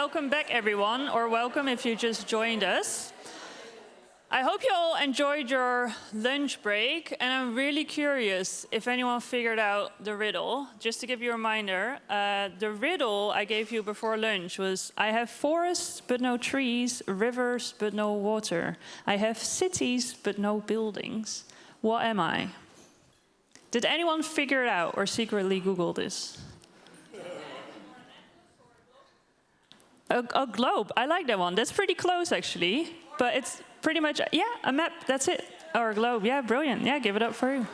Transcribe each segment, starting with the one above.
welcome back everyone, or welcome if you just joined us. I hope you all enjoyed your lunch break, and I'm really curious if anyone figured out the riddle. Just to give you a reminder, the riddle I gave you before lunch was, I have forests but no trees, rivers but no water. I have cities but no buildings. What am I? Did anyone figure it out or secretly Google this? A globe. I like that one. That's pretty close, actually. But it's pretty much, yeah, a map. That's it. Or a globe. Yeah, brilliant. Yeah, give it up for you.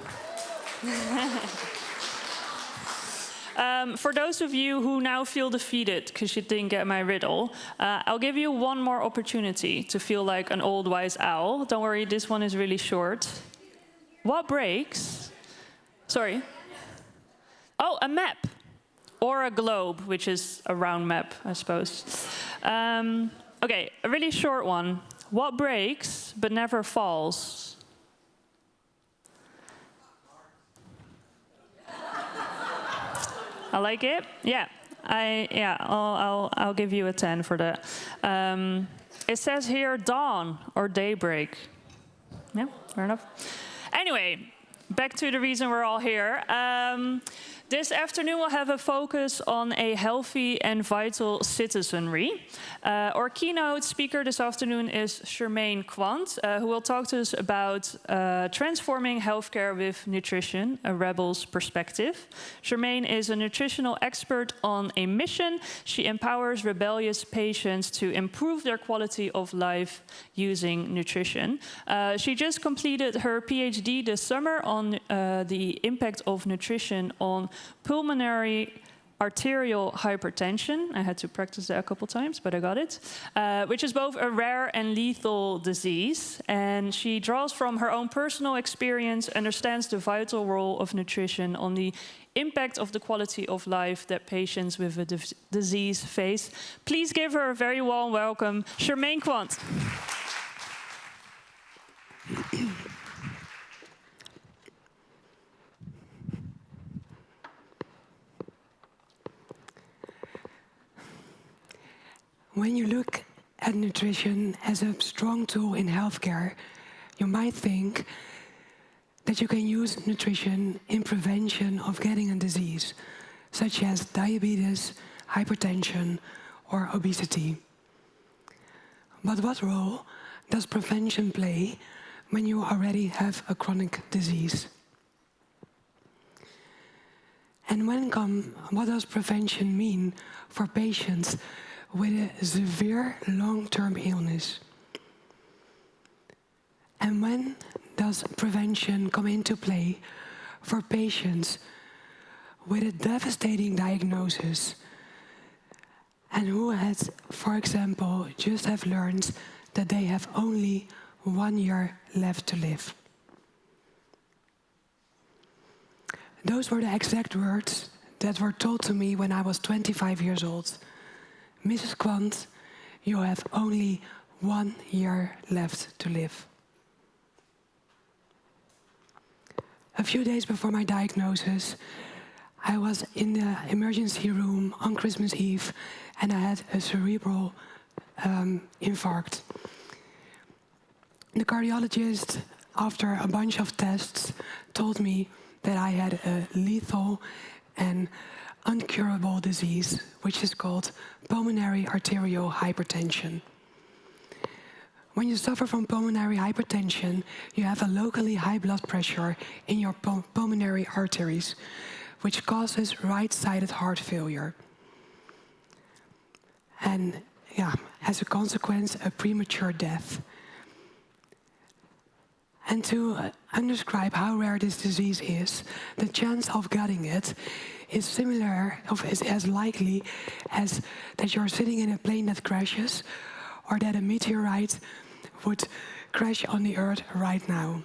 For those of you who now feel defeated because you didn't get my riddle, I'll give you one more opportunity to feel like an old wise owl. Don't worry, this one is really short. What breaks? Sorry. Oh, a map. Or a globe, which is a round map, I suppose. Okay, a really short one. What breaks but never falls? I like it. Yeah, I'll give you a 10 for that. It says here dawn or daybreak. Yeah, fair enough. Anyway, back to the reason we're all here. This afternoon we'll have a focus on a healthy and vital citizenry. Our keynote speaker this afternoon is Chermaine Kwant, who will talk to us about transforming healthcare with nutrition, a rebel's perspective. Chermaine is a nutritional expert on a mission. She empowers rebellious patients to improve their quality of life using nutrition. She just completed her PhD this summer on the impact of nutrition on pulmonary arterial hypertension. I had to practice that a couple times, but I got it. Which is both a rare and lethal disease. And she draws from her own personal experience, understands the vital role of nutrition on the impact of the quality of life that patients with a disease face. Please give her a very warm welcome, Chermaine Kwant. When you look at nutrition as a strong tool in healthcare, you might think that you can use nutrition in prevention of getting a disease, such as diabetes, hypertension, or obesity. But what role does prevention play when you already have a chronic disease? And what does prevention mean for patients with a severe long-term illness? And when does prevention come into play for patients with a devastating diagnosis and who has, for example, just have learned that they have only 1 year left to live? Those were the exact words that were told to me when I was 25 years old. Mrs. Kwant, you have only 1 year left to live. A few days before my diagnosis, I was in the emergency room on Christmas Eve and I had a cerebral infarct. The cardiologist, after a bunch of tests, told me that I had a lethal and uncurable disease, which is called pulmonary arterial hypertension. When you suffer from pulmonary hypertension, you have a locally high blood pressure in your pulmonary arteries, which causes right-sided heart failure. And as a consequence, a premature death. And to describe how rare this disease is, the chance of getting it is similar, is as likely as that you're sitting in a plane that crashes or that a meteorite would crash on the Earth right now.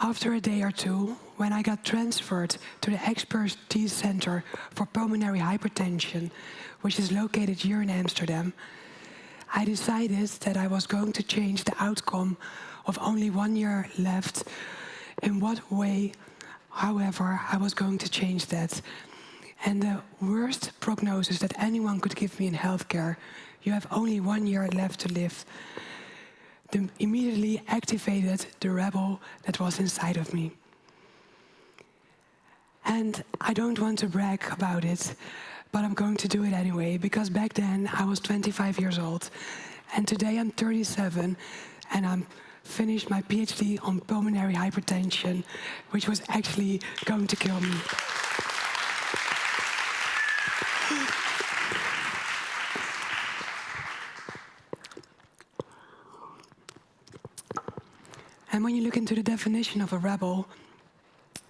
After a day or two, when I got transferred to the Expertise Center for Pulmonary Hypertension, which is located here in Amsterdam, I decided that I was going to change the outcome of only 1 year left. In what way, however, I was going to change that. And the worst prognosis that anyone could give me in healthcare, you have only 1 year left to live, immediately activated the rebel that was inside of me. And I don't want to brag about it, but I'm going to do it anyway, because back then I was 25 years old, and today I'm 37, and I'm finished my PhD on pulmonary hypertension, which was actually going to kill me. And when you look into the definition of a rebel,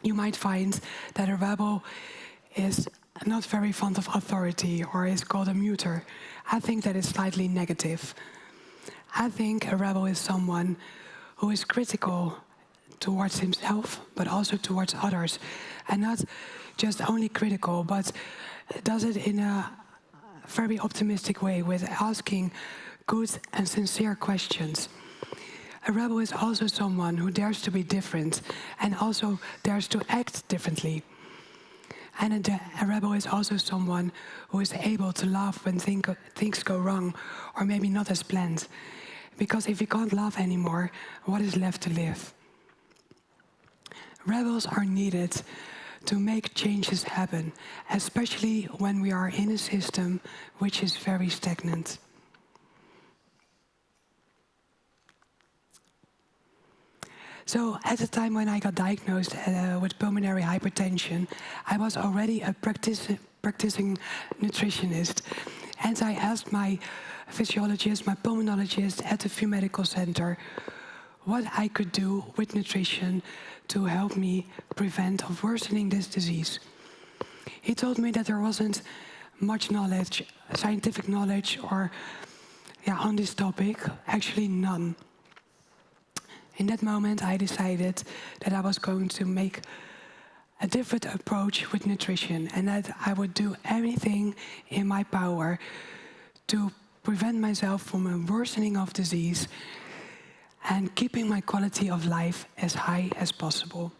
you might find that a rebel is not very fond of authority or is called a muter. I think that is slightly negative. I think a rebel is someone who is critical towards himself, but also towards others. And not just only critical, but does it in a very optimistic way with asking good and sincere questions. A rebel is also someone who dares to be different and also dares to act differently. And a rebel is also someone who is able to laugh when things go wrong or maybe not as planned. Because if you can't laugh anymore, what is left to live? Rebels are needed to make changes happen, especially when we are in a system which is very stagnant. So at the time when I got diagnosed with pulmonary hypertension, I was already a practicing nutritionist. And I asked my physiologist, my pulmonologist at the VU Medical Center, what I could do with nutrition to help me prevent of worsening this disease. He told me that there wasn't much knowledge, scientific knowledge on this topic, actually none. In that moment, I decided that I was going to make a different approach with nutrition and that I would do everything in my power to prevent myself from a worsening of disease and keeping my quality of life as high as possible.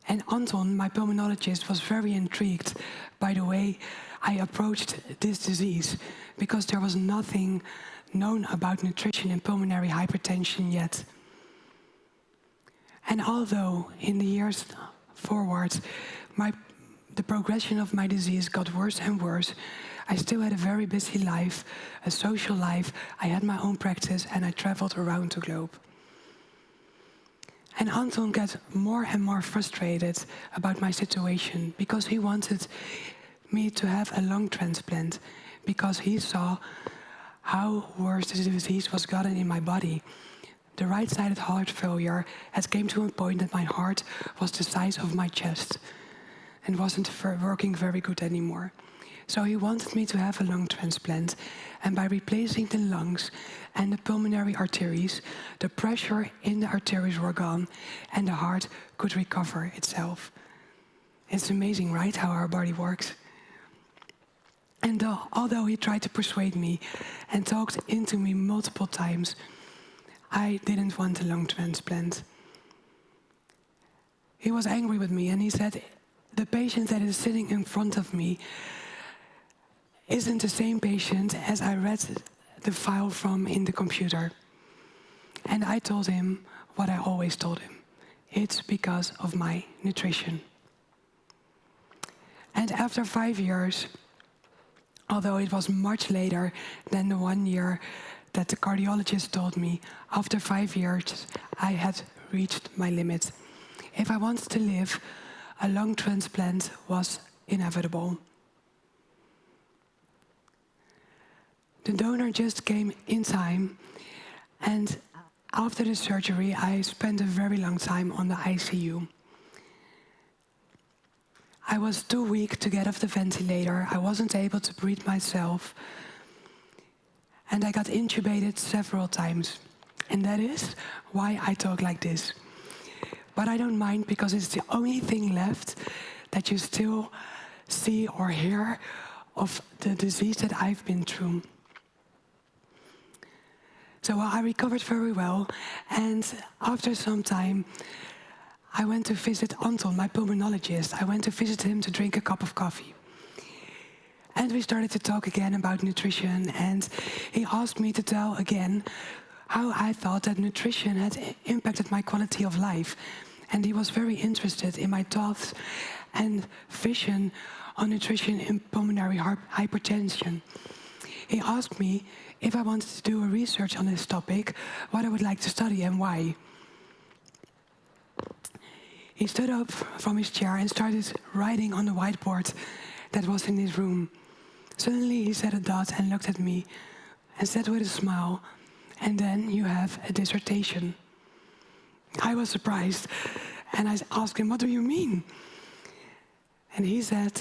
And Anton, my pulmonologist, was very intrigued by the way I approached this disease because there was nothing known about nutrition in pulmonary hypertension yet. And although in the years forward, the progression of my disease got worse and worse, I still had a very busy life, a social life, I had my own practice, and I traveled around the globe. And Anton got more and more frustrated about my situation because he wanted me to have a lung transplant because he saw how worse the disease was gotten in my body. The right-sided heart failure had came to a point that my heart was the size of my chest and wasn't working very good anymore. So he wanted me to have a lung transplant, and by replacing the lungs and the pulmonary arteries, the pressure in the arteries were gone and the heart could recover itself. It's amazing, right, how our body works? And although he tried to persuade me and talked into me multiple times, I didn't want a lung transplant. He was angry with me and he said, the patient that is sitting in front of me isn't the same patient as I read the file from in the computer. And I told him what I always told him. It's because of my nutrition. And after 5 years, although it was much later than the 1 year that the cardiologist told me, after 5 years, I had reached my limit. If I wanted to live, a lung transplant was inevitable. The donor just came in time, and after the surgery, I spent a very long time on the ICU. I was too weak to get off the ventilator. I wasn't able to breathe myself. And I got intubated several times. And that is why I talk like this. But I don't mind because it's the only thing left that you still see or hear of the disease that I've been through. So I recovered very well, and after some time, I went to visit Anton, my pulmonologist. I went to visit him to drink a cup of coffee. And we started to talk again about nutrition, and he asked me to tell again how I thought that nutrition had impacted my quality of life. And he was very interested in my thoughts and vision on nutrition in pulmonary hypertension. He asked me if I wanted to do a research on this topic, what I would like to study and why. He stood up from his chair and started writing on the whiteboard that was in his room. Suddenly he said a dot and looked at me and said with a smile, "And then you have a dissertation." I was surprised and I asked him, "What do you mean?" And he said,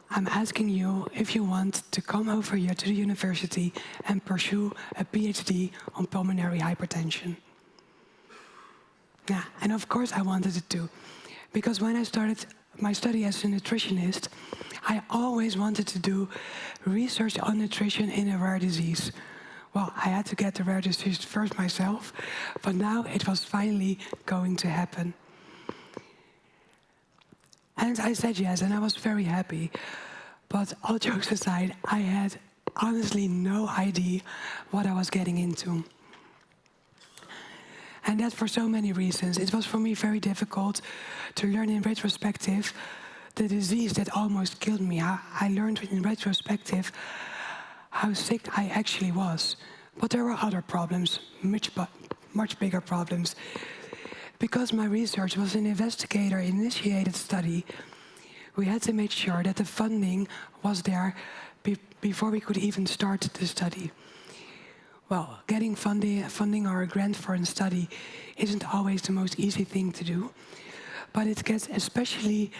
"I'm asking you if you want to come over here to the university and pursue a PhD on pulmonary hypertension." Yeah, and of course I wanted it too, because when I started my study as a nutritionist, I always wanted to do research on nutrition in a rare disease. Well, I had to get the rare disease first myself, but now it was finally going to happen. And I said yes, and I was very happy. But all jokes aside, I had honestly no idea what I was getting into. And that for so many reasons. It was for me very difficult to learn in retrospective the disease that almost killed me. I learned in retrospective how sick I actually was. But there were other problems, much bigger problems. Because my research was an investigator-initiated study, we had to make sure that the funding was there before we could even start the study. Well, getting funding or a grant for a study isn't always the most easy thing to do, but it gets especially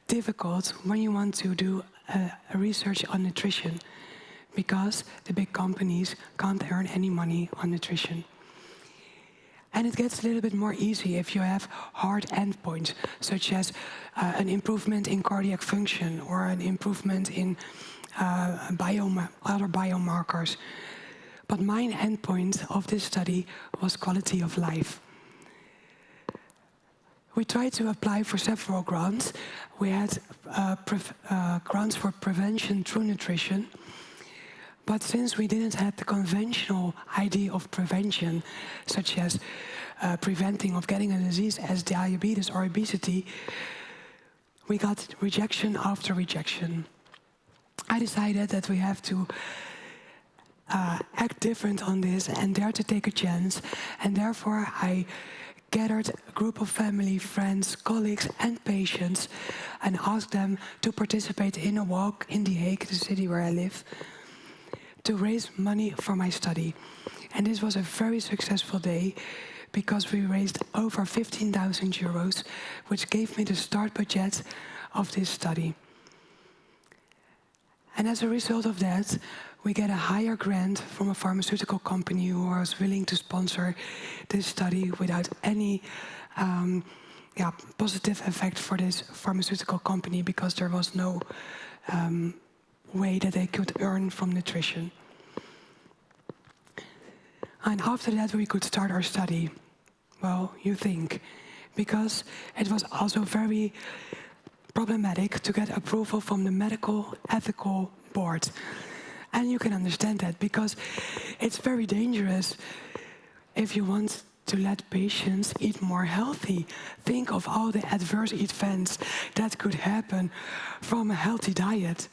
difficult when you want to do a research on nutrition, because the big companies can't earn any money on nutrition. And it gets a little bit more easy if you have hard endpoints, such as an improvement in cardiac function or an improvement in other biomarkers. But my endpoint of this study was quality of life. We tried to apply for several grants. We had grants for prevention through nutrition. But since we didn't have the conventional idea of prevention, such as preventing of getting a disease as diabetes or obesity, we got rejection after rejection. I decided that we have to act different on this and dare to take a chance, and therefore I gathered a group of family, friends, colleagues and patients and asked them to participate in a walk in The Hague, the city where I live, to raise money for my study. And this was a very successful day because we raised over 15,000 euros, which gave me the start budget of this study. And as a result of that, we get a higher grant from a pharmaceutical company who was willing to sponsor this study without any positive effect for this pharmaceutical company, because there was no way that they could earn from nutrition. And after that we could start our study. Well, you think, because it was also very problematic to get approval from the medical ethical board. And you can understand that, because it's very dangerous if you want to let patients eat more healthy. Think of all the adverse events that could happen from a healthy diet.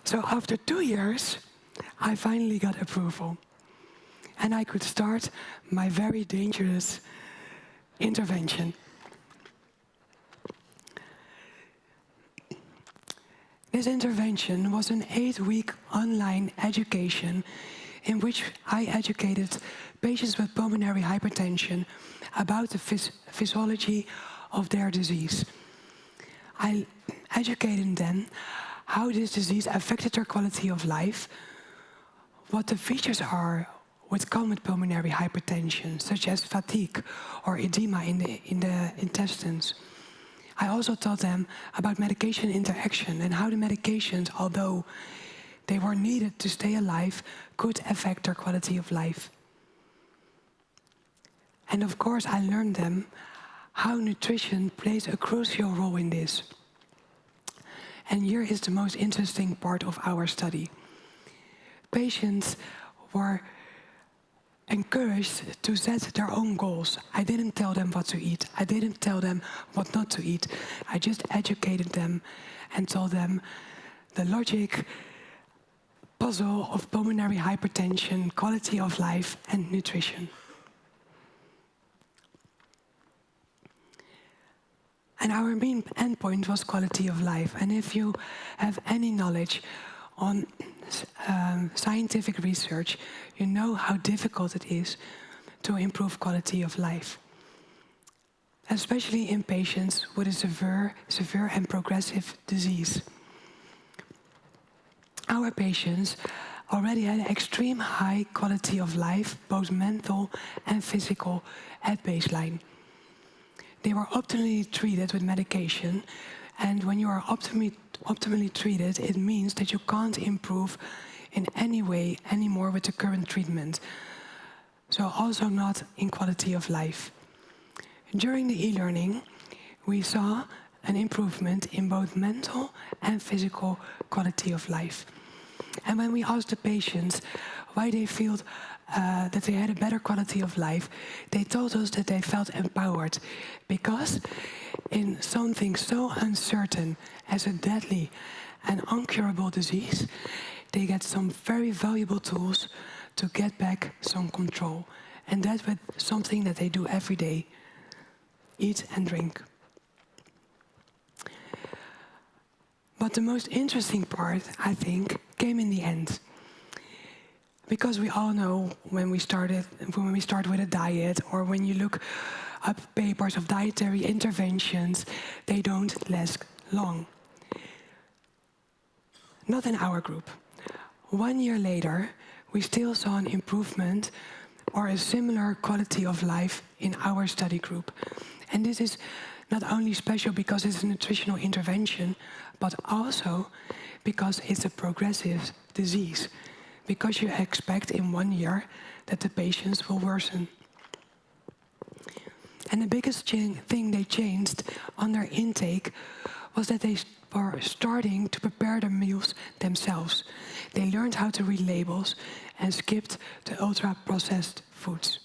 So after 2 years, I finally got approval. And I could start my very dangerous intervention. This intervention was an 8-week online education in which I educated patients with pulmonary hypertension about the physiology of their disease. I educated them how this disease affected their quality of life, what the features are which come with pulmonary hypertension, such as fatigue or edema in the intestines. I also taught them about medication interaction and how the medications, although they were needed to stay alive, could affect their quality of life. And of course, I learned them how nutrition plays a crucial role in this. And here is the most interesting part of our study. Patients were encouraged to set their own goals. I didn't tell them what to eat. I didn't tell them what not to eat. I just educated them and told them the logic puzzle of pulmonary hypertension, quality of life, and nutrition. And our main endpoint was quality of life. And if you have any knowledge on scientific research, you know how difficult it is to improve quality of life, especially in patients with a severe and progressive disease. Our patients already had extreme high quality of life, both mental and physical, at baseline. They were optimally treated with medication, and when you are optimally treated, it means that you can't improve in any way anymore with the current treatment. So also not in quality of life. During the e-learning, we saw an improvement in both mental and physical quality of life. And when we asked the patients why they felt that they had a better quality of life, they told us that they felt empowered, because in something so uncertain as a deadly and incurable disease, they get some very valuable tools to get back some control. And that's with something that they do every day: eat and drink. But the most interesting part, I think, came in the end. Because we all know when we start with a diet, or when you look up papers of dietary interventions, they don't last long. Not in our group. 1 year later, we still saw an improvement or a similar quality of life in our study group. And this is not only special because it's a nutritional intervention, but also because it's a progressive disease. Because you expect in 1 year that the patients will worsen. And the biggest thing they changed on their intake was that they were starting to prepare their meals themselves. They learned how to read labels and skipped the ultra-processed foods.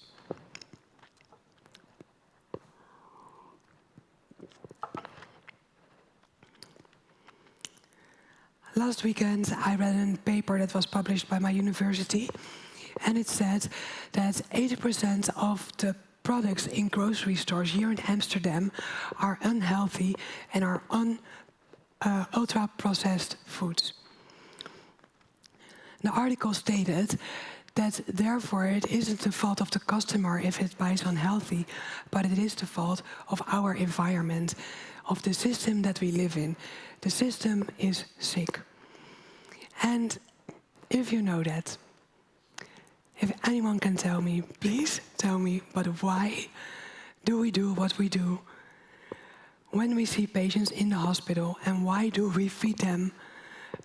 Last weekend, I read a paper that was published by my university, and it said that 80% of the products in grocery stores here in Amsterdam are unhealthy and are ultra-processed foods. The article stated that therefore it isn't the fault of the customer if it buys unhealthy, but it is the fault of our environment, of the system that we live in. The system is sick. And if you know that, if anyone can tell me, please tell me, but why do we do what we do when we see patients in the hospital, and why do we feed them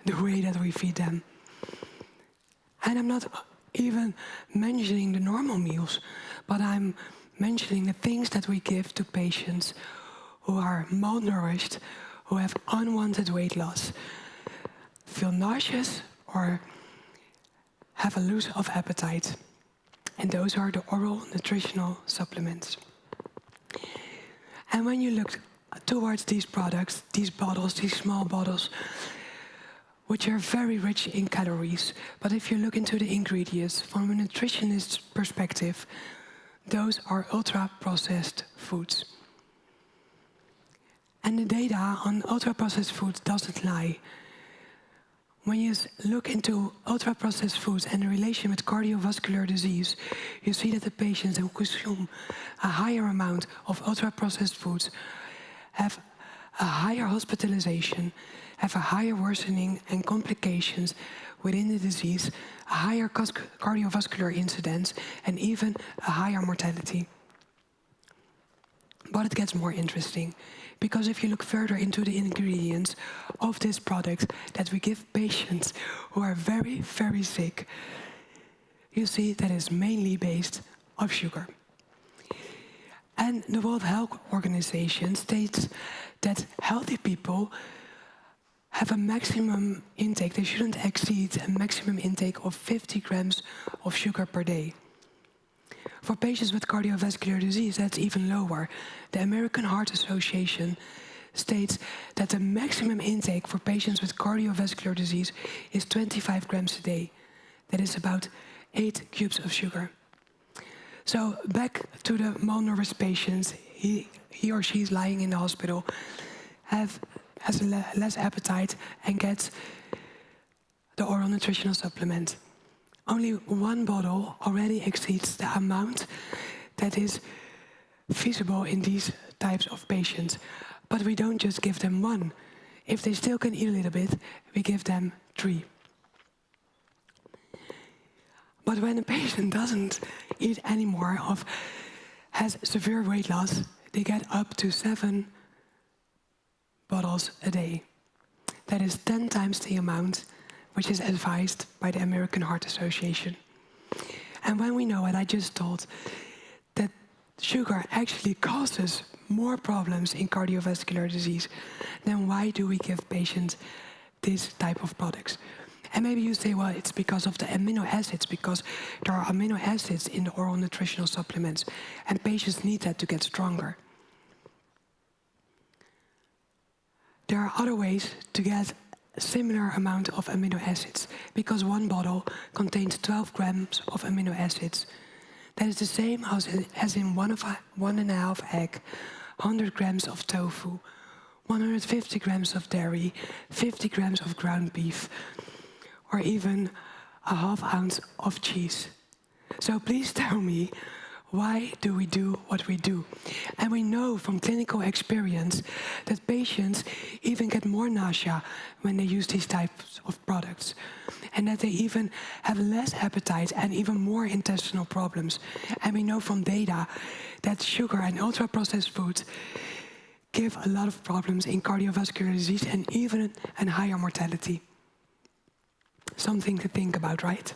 the way that we feed them? And I'm not even mentioning the normal meals, but I'm mentioning the things that we give to patients who are malnourished, who have unwanted weight loss, feel nauseous, or have a loss of appetite. And those are the oral nutritional supplements. And when you look towards these products, these bottles, these small bottles, which are very rich in calories, but if you look into the ingredients from a nutritionist's perspective, those are ultra-processed foods. And the data on ultra-processed foods doesn't lie. When you look into ultra-processed foods and the relation with cardiovascular disease, you see that the patients who consume a higher amount of ultra-processed foods have a higher hospitalization, have a higher worsening and complications within the disease, a higher cardiovascular incidence, and even a higher mortality. But it gets more interesting, because if you look further into the ingredients of this product that we give patients who are very, very sick, you see that it's mainly based on sugar. And the World Health Organization states that healthy people have a maximum intake. They shouldn't exceed a maximum intake of 50 grams of sugar per day. For patients with cardiovascular disease, that's even lower. The American Heart Association states that the maximum intake for patients with cardiovascular disease is 25 grams a day. That is about 8 cubes of sugar. So back to the malnourished patients, he or she is lying in the hospital, has less appetite and gets the oral nutritional supplement. Only one bottle already exceeds the amount that is feasible in these types of patients. But we don't just give them one. If they still can eat a little bit, we give them 3. But when a patient doesn't eat anymore or has severe weight loss, they get up to 7 bottles a day. That is 10 times the amount which is advised by the American Heart Association. And when we know, and I just told, that sugar actually causes more problems in cardiovascular disease, then why do we give patients this type of products? And maybe you say, well, it's because of the amino acids, because there are amino acids in the oral nutritional supplements, and patients need that to get stronger. There are other ways to get a similar amount of amino acids, because one bottle contains 12 grams of amino acids. That is the same as in 1.5 egg, 100 grams of tofu, 150 grams of dairy, 50 grams of ground beef, or even a ½ ounce of cheese. So please tell me, why do we do what we do? And we know from clinical experience that patients even get more nausea when they use these types of products, and that they even have less appetite and even more intestinal problems. And we know from data that sugar and ultra-processed foods give a lot of problems in cardiovascular disease and even a higher mortality. Something to think about, right?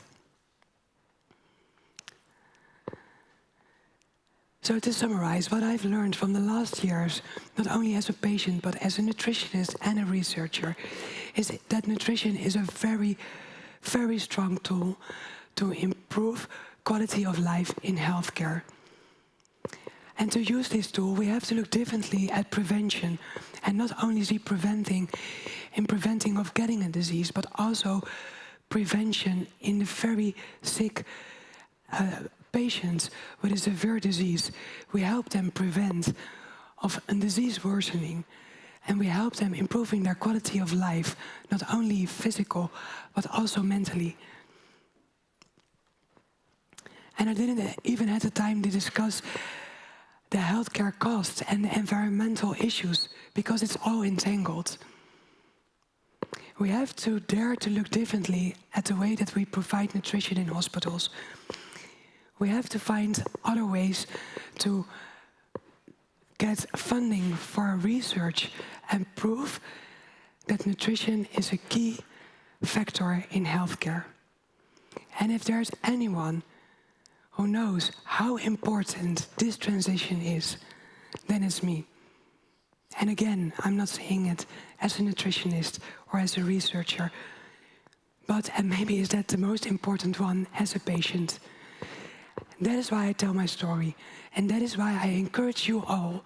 So to summarize, what I've learned from the last years, not only as a patient, but as a nutritionist and a researcher, is that nutrition is a very, very strong tool to improve quality of life in healthcare. And to use this tool, we have to look differently at prevention, and not only see preventing of getting a disease, but also prevention in the very sick patients with a severe disease. We help them prevent of a disease worsening, and we help them improving their quality of life, not only physical, but also mentally. And I didn't even have the time to discuss the healthcare costs and the environmental issues, because it's all entangled. We have to dare to look differently at the way that we provide nutrition in hospitals. We have to find other ways to get funding for research and prove that nutrition is a key factor in healthcare. And if there's anyone who knows how important this transition is, then it's me. And again, I'm not saying it as a nutritionist or as a researcher, but, and maybe is that the most important one, as a patient. That is why I tell my story, and that is why I encourage you all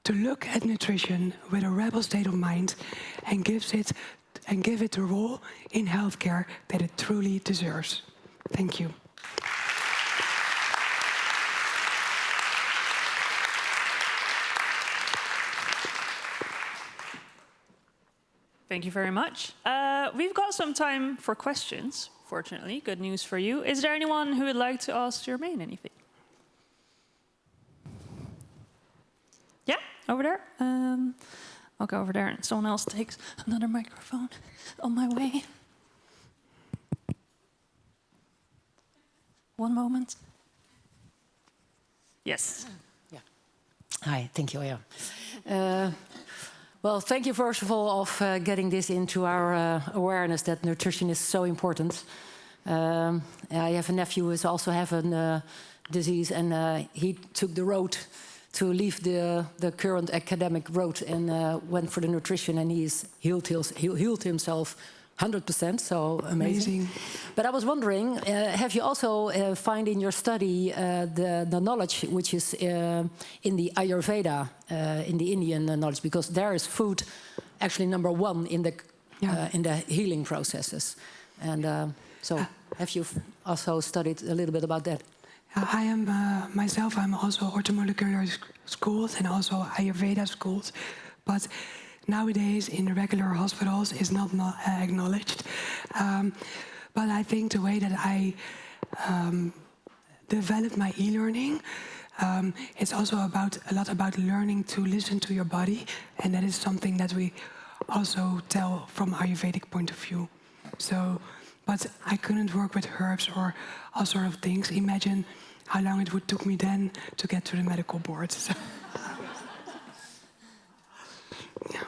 to look at nutrition with a rebel state of mind and give it the role in healthcare that it truly deserves. Thank you. Thank you very much. We've got some time for questions, fortunately. Good news for you. Is there anyone who would like to ask Chermaine anything? Yeah, over there. I'll go over there and someone else takes another microphone on my way. One moment. Yes. Yeah. Hi, thank you. Yeah. Well, thank you, first of all, of getting this into our awareness that nutrition is so important. I have a nephew who also has a disease, and he took the road to leave the current academic road and went for the nutrition, and he's healed himself 100%, so amazing. But I was wondering, have you also find in your study the knowledge which is in the Ayurveda, in the Indian knowledge, because there is food actually number one in the healing processes, and so have you also studied a little bit about that? I am myself. I'm also orthomolecular schooled and also Ayurveda schooled, but nowadays in the regular hospitals is not acknowledged. But I think the way that I developed my e-learning, it's also a lot about learning to listen to your body, and that is something that we also tell from Ayurvedic point of view. So, but I couldn't work with herbs or all sort of things. Imagine how long it would took me then to get to the medical board. So. Yeah.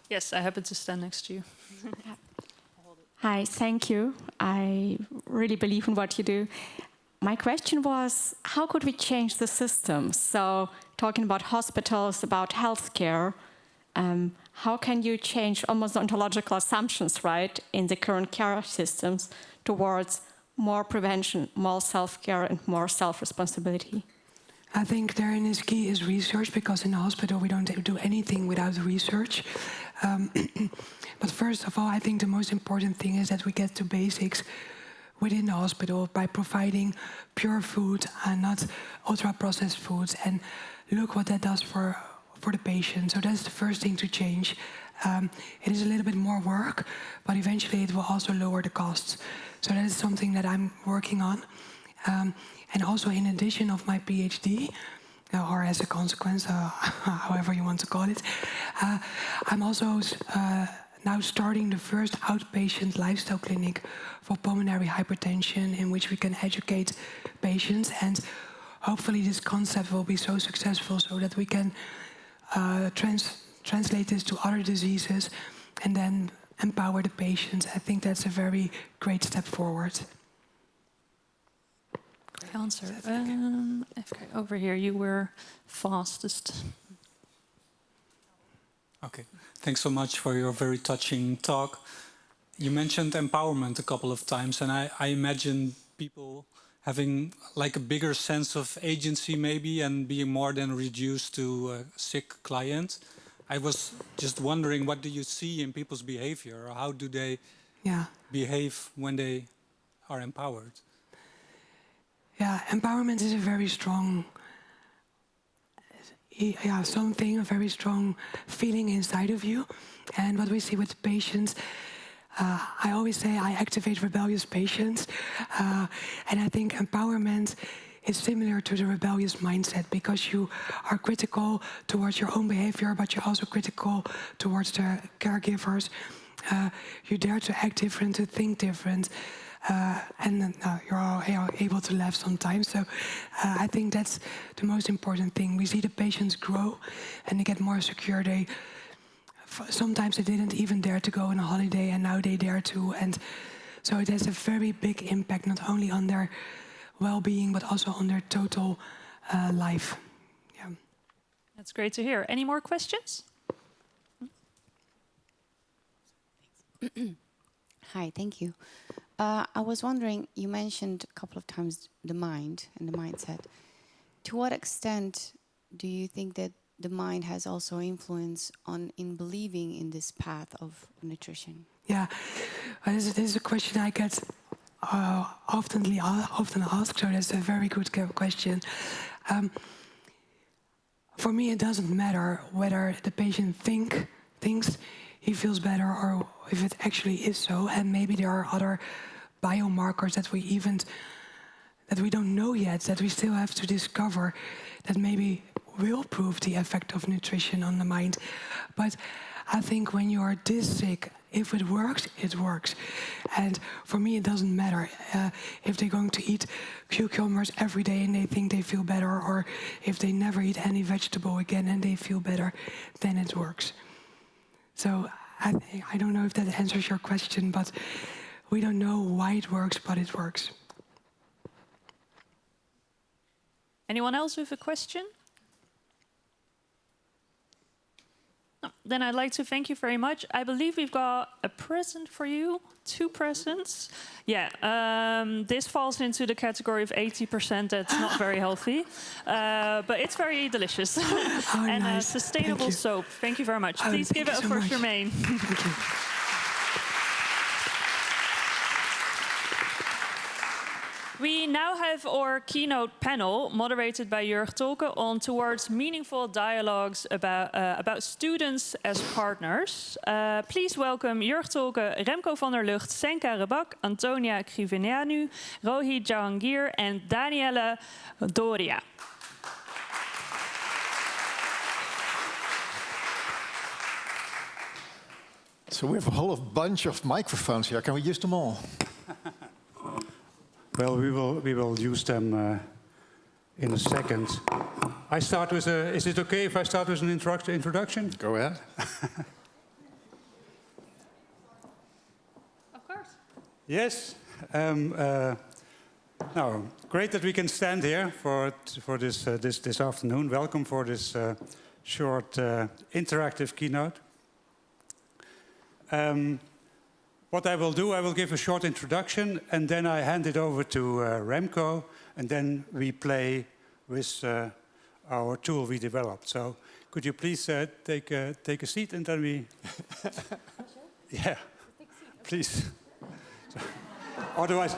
Yes, I happen to stand next to you. Hi, thank you. I really believe in what you do. My question was, how could we change the system? So, talking about hospitals, about healthcare, how can you change almost ontological assumptions, right, in the current care systems towards more prevention, more self-care, and more self-responsibility? I think therein is key is research, because in the hospital we don't do anything without research. But first of all, I think the most important thing is that we get to basics within the hospital by providing pure food and not ultra-processed foods, and look what that does for the patient. So that's the first thing to change. It is a little bit more work, but eventually it will also lower the costs. So that is something that I'm working on. And also in addition of my PhD, or as a consequence, however you want to call it, I'm also now starting the first outpatient lifestyle clinic for pulmonary hypertension, in which we can educate patients, and hopefully this concept will be so successful so that we can translate this to other diseases and then empower the patients. I think that's a very great step forward. Great answer. Okay, over here, you were fastest. Okay, thanks so much for your very touching talk. You mentioned empowerment a couple of times, and I imagine people having like a bigger sense of agency maybe, and being more than reduced to a sick client. I was just wondering, what do you see in people's behavior, or how do they behave when they are empowered? Yeah, empowerment is a very strong, something, a very strong feeling inside of you. And what we see with patients, I always say I activate rebellious patients. And I think empowerment is similar to the rebellious mindset, because you are critical towards your own behavior, but you're also critical towards the caregivers. You dare to act different, to think different. And you're all able to laugh sometimes. So I think that's the most important thing. We see the patients grow and they get more secure. Sometimes they didn't even dare to go on a holiday, and now they dare to. And so it has a very big impact, not only on their well-being, but also on their total life. Yeah. That's great to hear. Any more questions? Hi, thank you. I was wondering, you mentioned a couple of times the mind and the mindset. To what extent do you think that the mind has also influence in believing in this path of nutrition? Yeah, this is a question I get often asked, so that's a very good question. For me, it doesn't matter whether the patient thinks he feels better or if it actually is so, and maybe there are other biomarkers that we don't know yet, that we still have to discover, that maybe will prove the effect of nutrition on the mind. But I think when you are this sick, if it works, it works. And for me, it doesn't matter if they're going to eat cucumbers every day and they think they feel better, or if they never eat any vegetable again and they feel better, then it works. So I don't know if that answers your question, but we don't know why it works, but it works. Anyone else with a question? Then I'd like to thank you very much. I believe we've got a present for you, 2 presents. Yeah, this falls into the category of 80% that's not very healthy, but it's very delicious. Oh, and nice. sustainable soap. Thank you very much. Please give it up for Chermaine. Thank you. We now have our keynote panel, moderated by Jurg Tolke, on towards meaningful dialogues about students as partners. Please welcome Jurg Tolke, Remco van der Lucht, Senka Rebak, Antonia Kriveneanu, Rohit Jahangir, and Daniela Doria. So we have a whole bunch of microphones here. Can we use them all? Well, we will use them in a second. I start with a. Is it okay if I start with an introduction? Go ahead. Of course. Yes. Now, great that we can stand here for this afternoon. Welcome for this short interactive keynote. What I will do, I will give a short introduction, and then I hand it over to Remco, and then we play with our tool we developed. So, could you please take a seat, and then we... Yeah, please. Otherwise,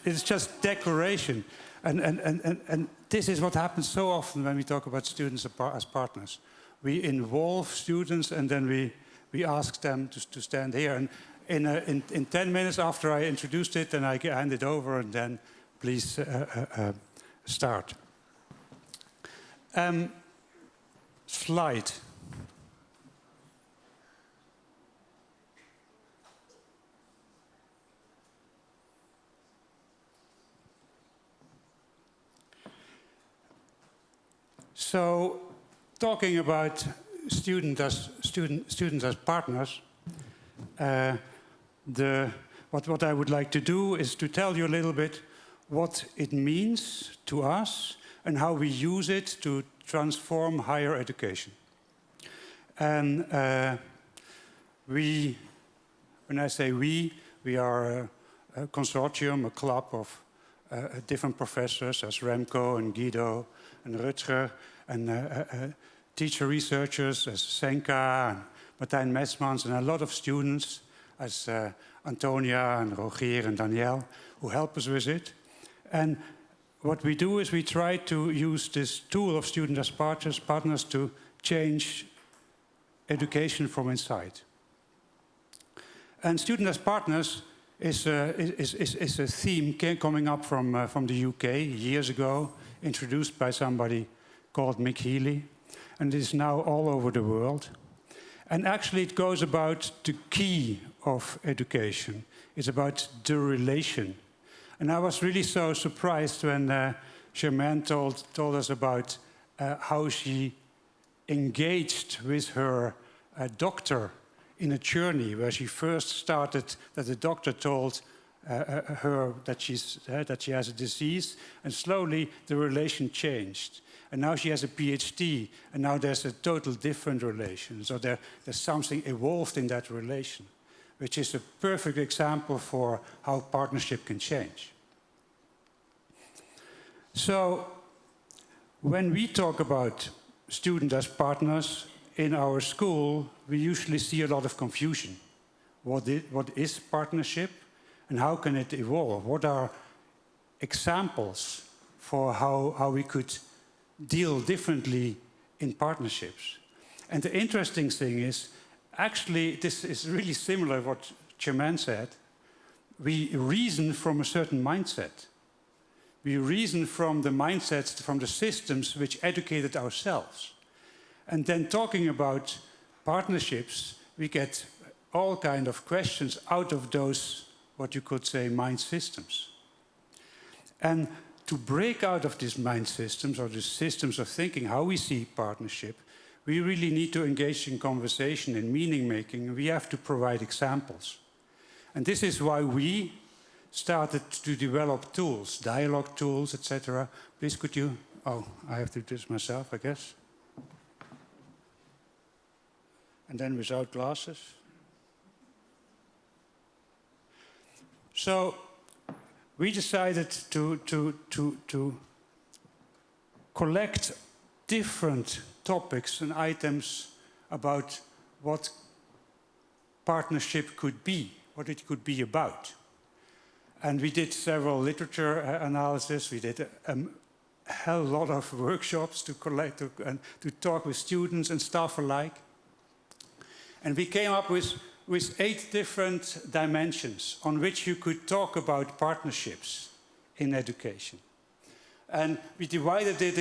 it's just decoration, and this is what happens so often when we talk about students as partners. We involve students, and then we ask them to stand here. And in 10 minutes after I introduced it, then I hand it over, and then please start. Slide. So, talking about students as partners, what I would like to do is to tell you a little bit what it means to us and how we use it to transform higher education. And when I say we are a consortium, a club of different professors, as Remco and Guido and Rutger, and teacher researchers as Senka and Martijn Mesmans, and a lot of students as Antonia and Rogier and Danielle, who help us with it. And what we do is we try to use this tool of student as partners to change education from inside. And student as partners is a theme coming up from the UK years ago, introduced by somebody called Mick Healy, and it is now all over the world. And actually it goes about the key of education. It's about the relation. And I was really so surprised when Chermaine told us about how she engaged with her doctor in a journey where she first started, that the doctor told her that she has a disease, and slowly the relation changed. And now she has a PhD, and now there's a total different relation. So there's something evolved in that relation, which is a perfect example for how partnership can change. So when we talk about students as partners in our school, we usually see a lot of confusion. What is partnership, and how can it evolve? What are examples for how we could deal differently in partnerships? And the interesting thing is, actually, this is really similar to what Chermaine said. We reason from a certain mindset. We reason from the mindsets, from the systems which educated ourselves. And then talking about partnerships, we get all kinds of questions out of those, what you could say, mind systems. And to break out of these mind systems, or the systems of thinking, how we see partnership, we really need to engage in conversation, in meaning making. We have to provide examples. And this is why we started to develop tools, dialogue tools, etc. Please could you, oh, I have to do this myself, I guess. and then without glasses. So we decided to collect different topics and items about what partnership could be, what it could be about. And we did several literature analysis. We did a hell lot of workshops to collect and to talk with students and staff alike. And we came up with 8 different dimensions on which you could talk about partnerships in education. And we divided it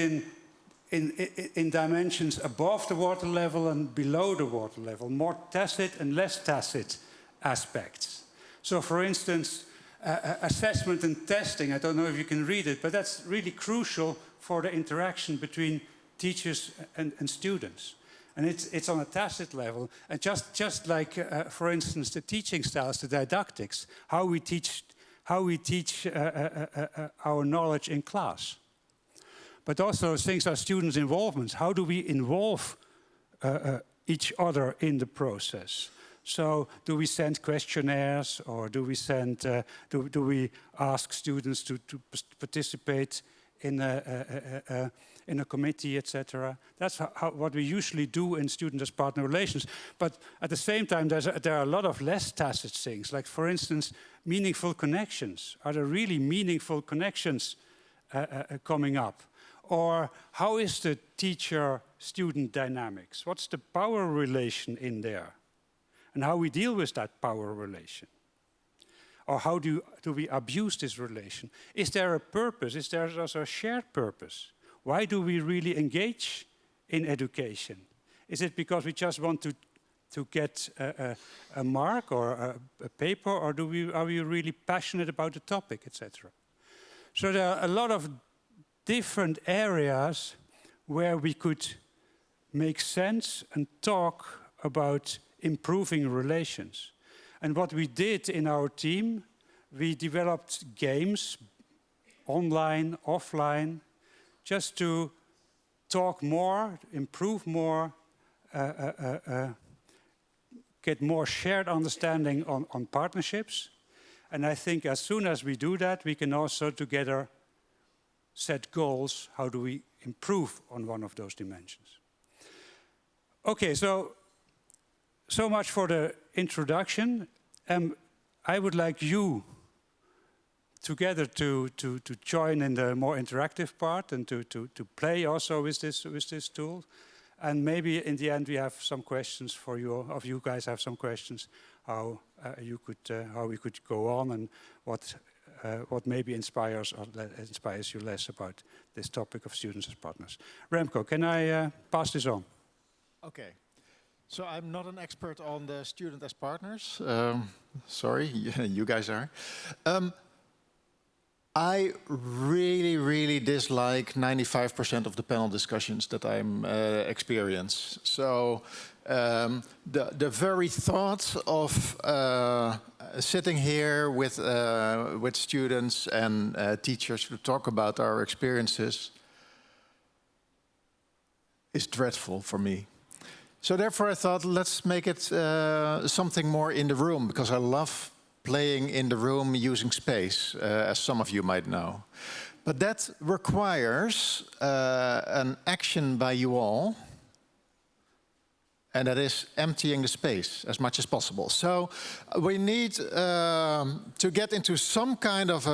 in dimensions above the water level and below the water level, more tacit and less tacit aspects. So for instance, assessment and testing, I don't know if you can read it, but that's really crucial for the interaction between teachers and students. And it's on a tacit level, and just like, for instance, the teaching styles, the didactics, how we teach our knowledge in class. But also things like students' involvements. How do we involve each other in the process? So, do we send questionnaires, or do we send? Do we ask students to participate in a committee, etc.? That's what we usually do in student as partner relations. But at the same time, there are a lot of less tacit things, like, for instance, meaningful connections. Are there really meaningful connections coming up? Or how is the teacher-student dynamics? What's the power relation in there? And how we deal with that power relation? Or how do we abuse this relation? Is there a purpose? Is there also a shared purpose? Why do we really engage in education? Is it because we just want to get a mark or a paper, or are we really passionate about the topic, etc.? So there are a lot of different areas where we could make sense and talk about improving relations. And what we did in our team, we developed games, online, offline, just to talk more, improve more, get more shared understanding on partnerships. And I think as soon as we do that, we can also together set goals. How do we improve on one of those dimensions? Okay, so much for the introduction. I would like you together to join in the more interactive part and to play also with this tool. And maybe in the end we have some questions for you, if you guys have some questions, how we could go on, and what maybe inspires you less about this topic of students as partners. Remco, can I pass this on? Okay. So I'm not an expert on the student as partners. Sorry, you guys are. I really dislike 95% of the panel discussions that I'm experience. So the very thought of sitting here with students and teachers to talk about our experiences is dreadful for me. So therefore I thought, let's make it something more in the room, because I love playing in the room using space, as some of you might know. But that requires an action by you all, and that is emptying the space as much as possible. So we need to get into some kind of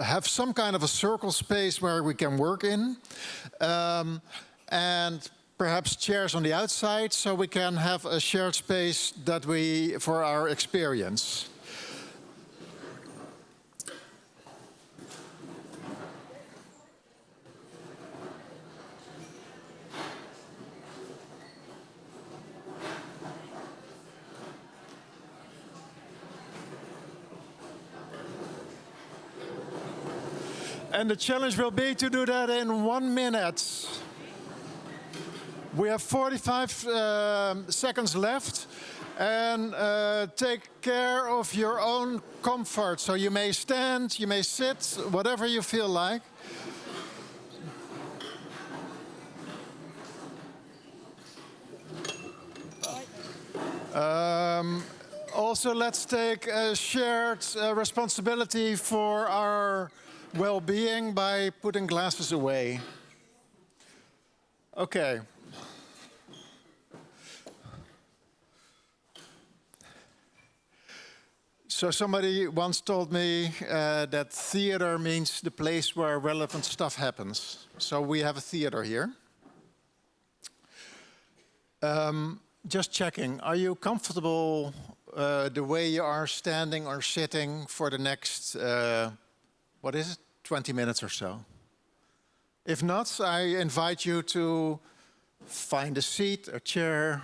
have some kind of a circle space where we can work in, and perhaps chairs on the outside, so we can have a shared space that for our experience. And the challenge will be to do that in 1 minute. We have 45 seconds left, and take care of your own comfort. So you may stand, you may sit, whatever you feel like. Also, let's take a shared responsibility for our well-being by putting glasses away. Okay. So somebody once told me that theater means the place where relevant stuff happens. So we have a theater here. Just checking, are you comfortable the way you are standing or sitting for the next, what is it, 20 minutes or so? If not, I invite you to find a seat, a chair,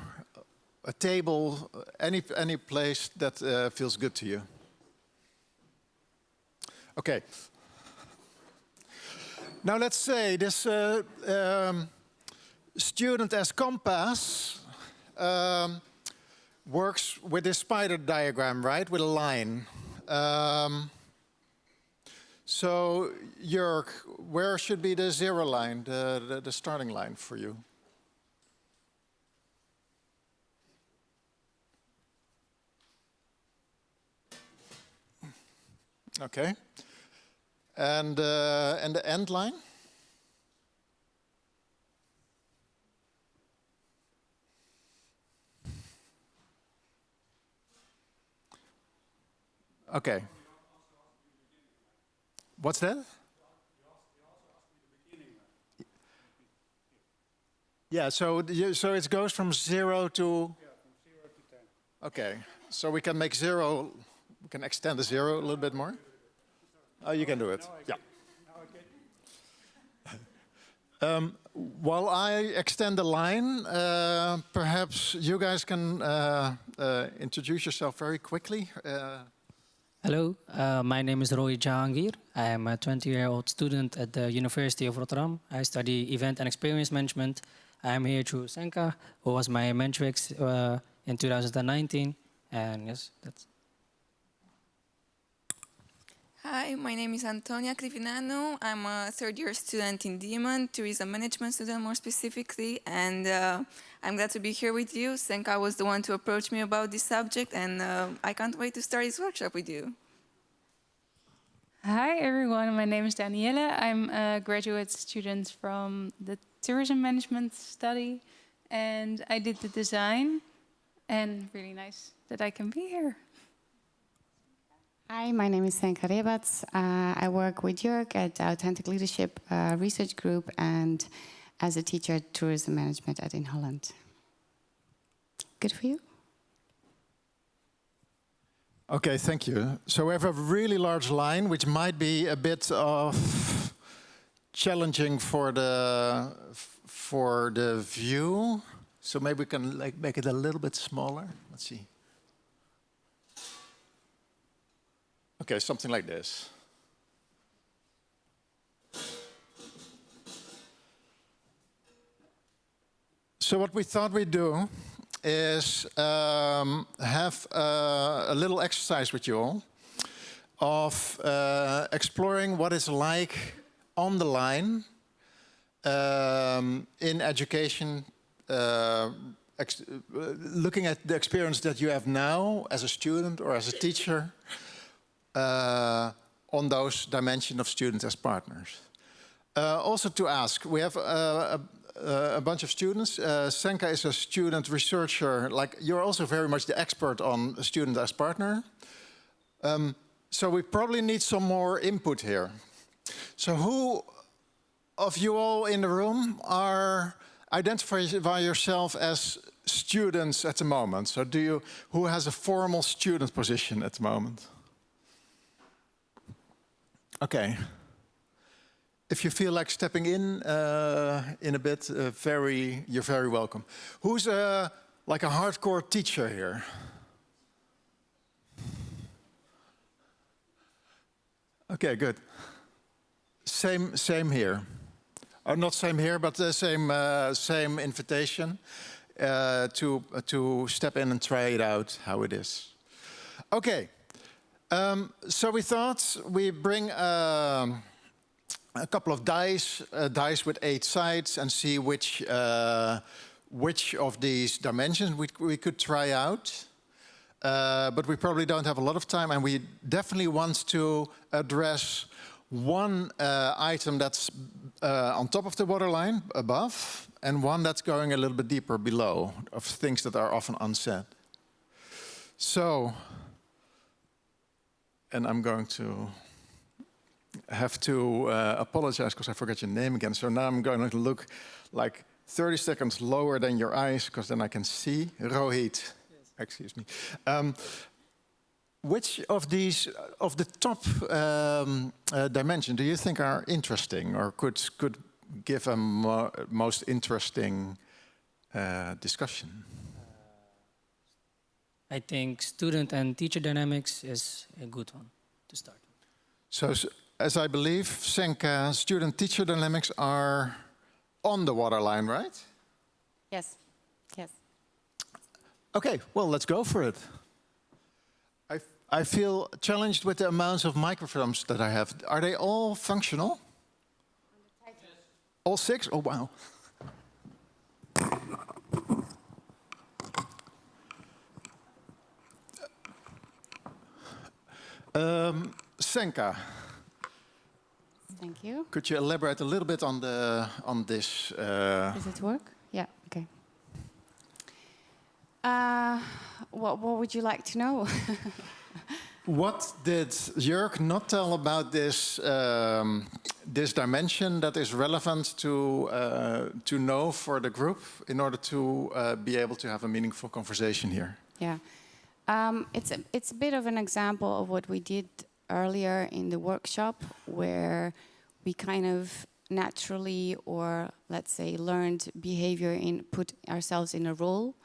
a table, any place that feels good to you. Okay. Now let's say this student as compass works with this spider diagram, right? With a line. So, Jörg, where should be the zero line, the starting line for you? Okay. And the end line? Okay. What's that? Yeah, so it goes from 0 to... Yeah, from 0 to 10. Okay, so we can make 0, we can extend the 0 a little bit more? Oh, you can do it. Yeah. While I extend the line, perhaps you guys can introduce yourself very quickly. Hello, my name is Roy Jahangir. I am a 20-year-old student at the University of Rotterdam. I study event and experience management. I am here through Senka, who was my mentrix in 2019. And yes, that's... Hi, my name is Antonia Crivinanu. I'm a third-year student in Diemen, tourism management student more specifically, and I'm glad to be here with you. Senka was the one to approach me about this subject, and I can't wait to start this workshop with you. Hi everyone, my name is Danielle. I'm a graduate student from the tourism management study, and I did the design, and really nice that I can be here. Hi, my name is Senka Rebats. I work with Jörg at the Authentic Leadership Research Group and as a teacher at Tourism Management in Holland. Good for you? Okay, thank you. So we have a really large line, which might be a bit of challenging for the view. So maybe we can make it a little bit smaller. Let's see. Okay, something like this. So what we thought we'd do is have a little exercise with you all of exploring what it's like on the line in education, looking at the experience that you have now as a student or as a teacher, on those dimensions of students as partners. Also to ask, we have a bunch of students. Senka is a student researcher, like you're also very much the expert on a student as partner. So we probably need some more input here. So who of you all in the room are identify yourself as students at the moment? So who has a formal student position at the moment? Okay. If you feel like stepping in a bit, you're very welcome. Who's like a hardcore teacher here? Okay, good. Same here. Or not same here, but the same invitation to step in and try it out how it is. Okay. So we thought we bring a couple of dice with 8 sides, and see which which of these dimensions we could try out. But we probably don't have a lot of time, and we definitely want to address one item that's on top of the waterline, above, and one that's going a little bit deeper below, of things that are often unsaid. So, and I'm going to have to apologize because I forgot your name again. So now I'm going to look like 30 seconds lower than your eyes, because then I can see. Rohit, yes. Excuse me. Which of these, of the top dimensions, do you think are interesting, or could give a most interesting discussion? I think student and teacher dynamics is a good one to start. So, as I believe, Senka, student-teacher dynamics are on the waterline, right? Yes, yes. Okay, well, let's go for it. I feel challenged with the amounts of microphones that I have. Are they all functional? Yes. All 6? Oh, wow. Senka. Thank you. Could you elaborate a little bit on this? Does it work? Yeah. Okay. What would you like to know? What did Jörg not tell about this this dimension that is relevant to know for the group in order to be able to have a meaningful conversation here? Yeah, it's a bit of an example of what we did earlier in the workshop, where we kind of naturally, or let's say learned behavior, put ourselves in a role.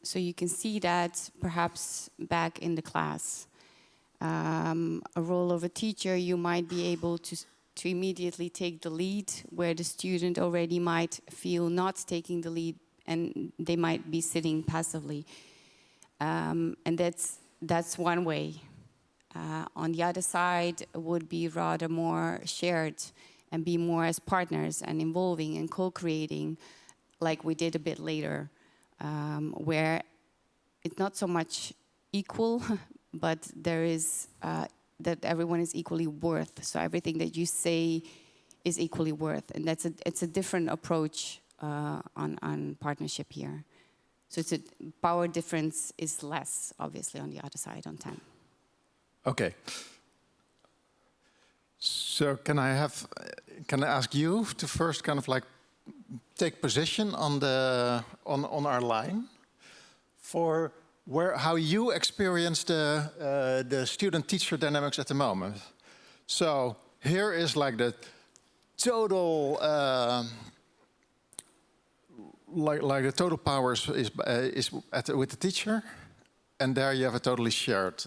So you can see that perhaps back in the class. A role of a teacher, you might be able to immediately take the lead, where the student already might feel not taking the lead, and they might be sitting passively. And that's one way. On the other side would be rather more shared and be more as partners and involving and co-creating, like we did a bit later. Where it's not so much equal, but there is that everyone is equally worth. So everything that you say is equally worth, and it's a different approach on partnership here. So it's a power difference is less, obviously, on the other side on 10. Okay. So can I ask you to first kind of like take position on our line for how you experience the student-teacher dynamics at the moment. So here is like the total like the total powers is with the teacher, and there you have a totally shared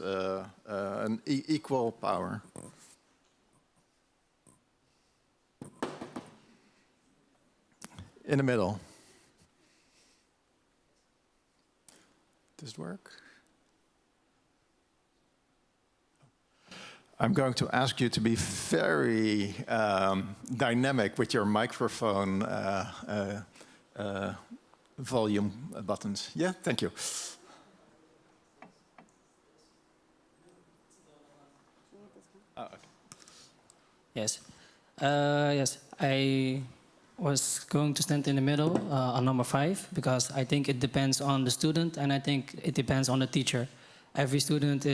an equal power. In the middle. Does it work? I'm going to ask you to be very dynamic with your microphone volume buttons. Yeah, thank you. Oh, okay. Yes. Yes, I was going to stand in the middle on number 5, because I think it depends on the student, and I think it depends on the teacher. Every student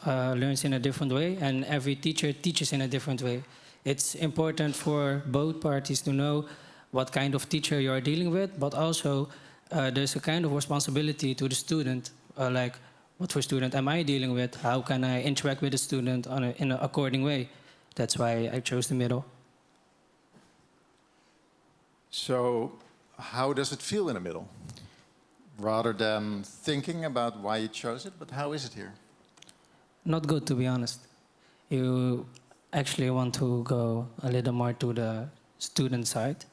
learns in a different way, and every teacher teaches in a different way. It's important for both parties to know what kind of teacher you are dealing with, but also there's a kind of responsibility to the student, like what for student am I dealing with? How can I interact with the student in an according way? That's why I chose the middle. So how does it feel in the middle? Rather than thinking about why you chose it, but how is it here? Not good, to be honest. You actually want to go a little more to the student side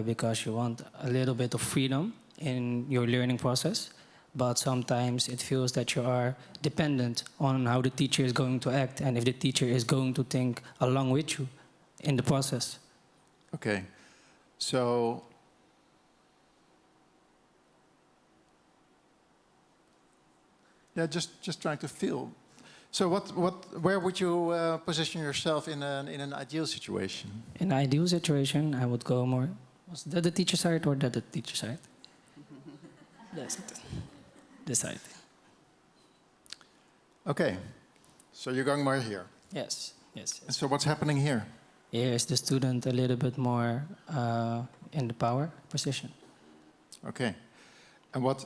because you want a little bit of freedom in your learning process, but sometimes it feels that you are dependent on how the teacher is going to act and if the teacher is going to think along with you in the process. Okay. So Yeah, just trying to feel. So where would you position yourself in an ideal situation? In an ideal situation, I would go more. Was that the teacher side or that the teacher side? That's it. This side. Okay. So you're going more here. Yes. Yes. And so what's happening here? Here is the student a little bit more in the power position. Okay. And what?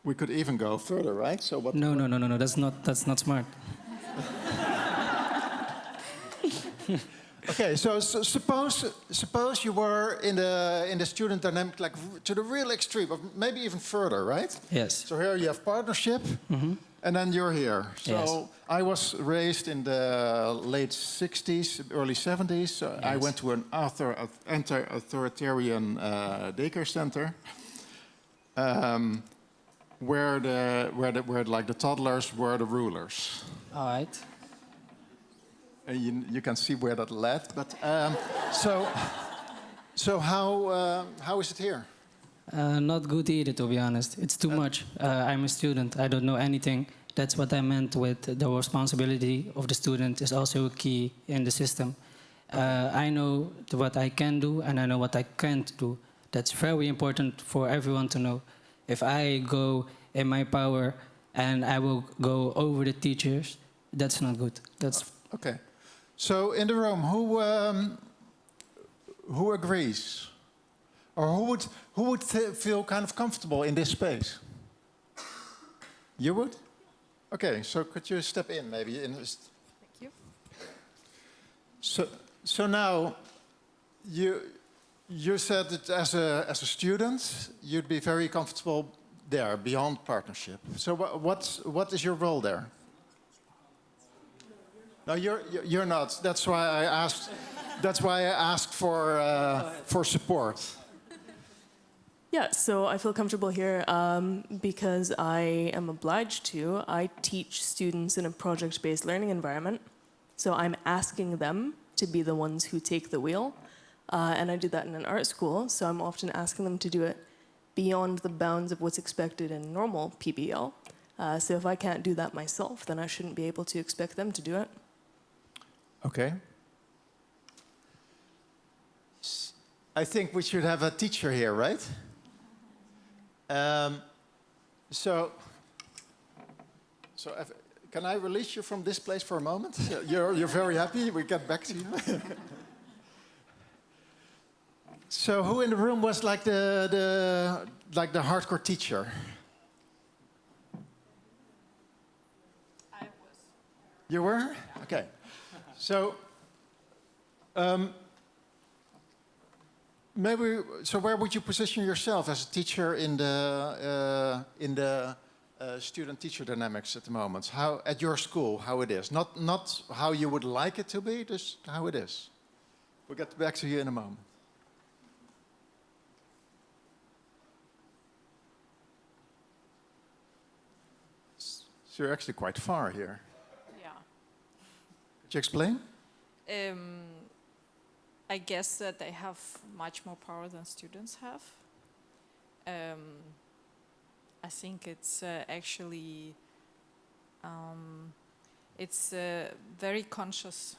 We could even go further, right? So what? No. That's not smart. Okay, so suppose you were in the student dynamic, like to the real extreme, or maybe even further, right? Yes. So here you have partnership, and then you're here. So Yes. I was raised in the late '60s, early '70s. So I went to an anti-authoritarian daycare center, where like the toddlers were the rulers. All right. You can see where that led, but so how is it here? Not good either, to be honest. It's too much. I'm a student. I don't know anything. That's what I meant with the responsibility of the student is also a key in the system. I know what I can do and I know what I can't do. That's very important for everyone to know. If I go in my power and I will go over the teachers, that's not good. That's okay. So in the room, who agrees, or who would feel kind of comfortable in this space? You would? Okay. So could you step in maybe? Thank you. So now you said that as a student you'd be very comfortable there beyond partnership. So what is your role there? No, you're not. That's why I asked. That's why I asked for support. Yeah, so I feel comfortable here because I am obliged to. I teach students in a project-based learning environment, so I'm asking them to be the ones who take the wheel, and I do that in an art school. So I'm often asking them to do it beyond the bounds of what's expected in normal PBL. So if I can't do that myself, then I shouldn't be able to expect them to do it. Okay. I think we should have a teacher here, right? So can I release you from this place for a moment? You're very happy. We get back to you. So who in the room was like the hardcore teacher? I was. You were? Okay. So, where would you position yourself as a teacher in the student-teacher dynamics at the moment? How at your school, how it is, not how you would like it to be, just how it is. We'll get back to you in a moment. So you're actually quite far here. Yeah. Could you explain? I guess that they have much more power than students have. I think it's actually it's a very conscious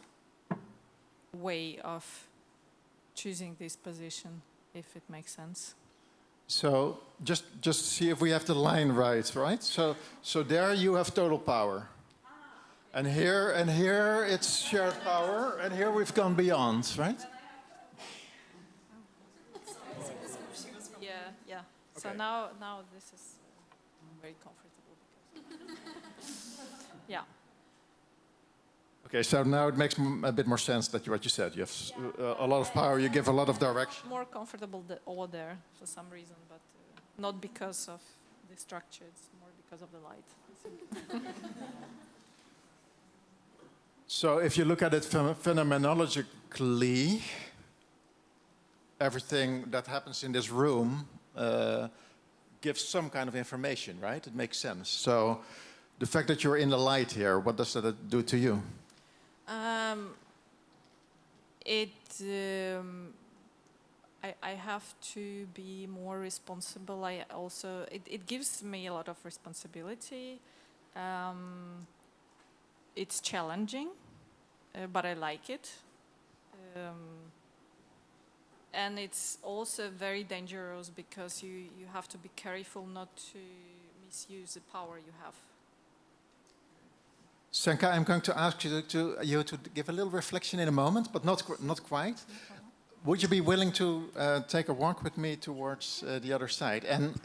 way of choosing this position, if it makes sense. So just see if we have the line right? So there you have total power. And here it's shared power, and here we've gone beyond, right? Yeah. Okay. So now this is very comfortable because yeah. Okay, so now it makes a bit more sense that what you said. You have a lot of power. You give a lot of direction. More comfortable over there for some reason, but not because of the structure. It's more because of the light, I think. So if you look at it phenomenologically, everything that happens in this room gives some kind of information, right? It makes sense. So the fact that you're in the light here, what does that do to you? I have to be more responsible. It gives me a lot of responsibility. It's challenging, but I like it. And it's also very dangerous because you have to be careful not to misuse the power you have. Senka, I'm going to ask you to give a little reflection in a moment, but not quite. Would you be willing to take a walk with me towards the other side? And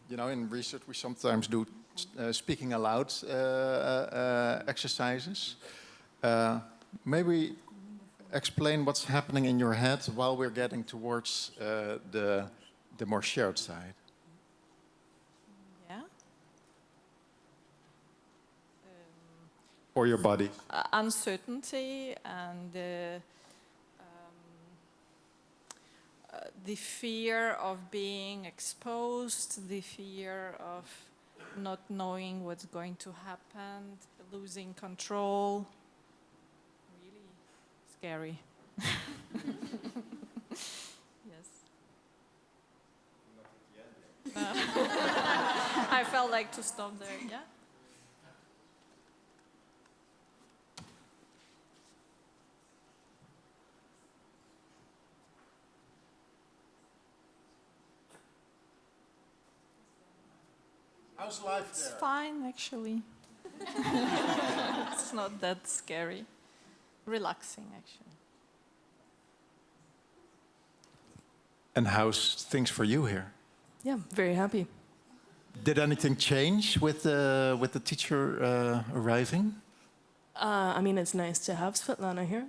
you know, in research we sometimes do speaking aloud exercises. Maybe explain what's happening in your head while we're getting towards the more shared side. Yeah. Or your body. Uncertainty and the fear of being exposed, the fear of not knowing what's going to happen, losing control. Really scary. Yes. I felt like to stop there, yeah? How's life there? It's fine, actually. It's not that scary. Relaxing, actually. And how's things for you here? Yeah, very happy. Did anything change with the teacher arriving? I mean, it's nice to have Svetlana here.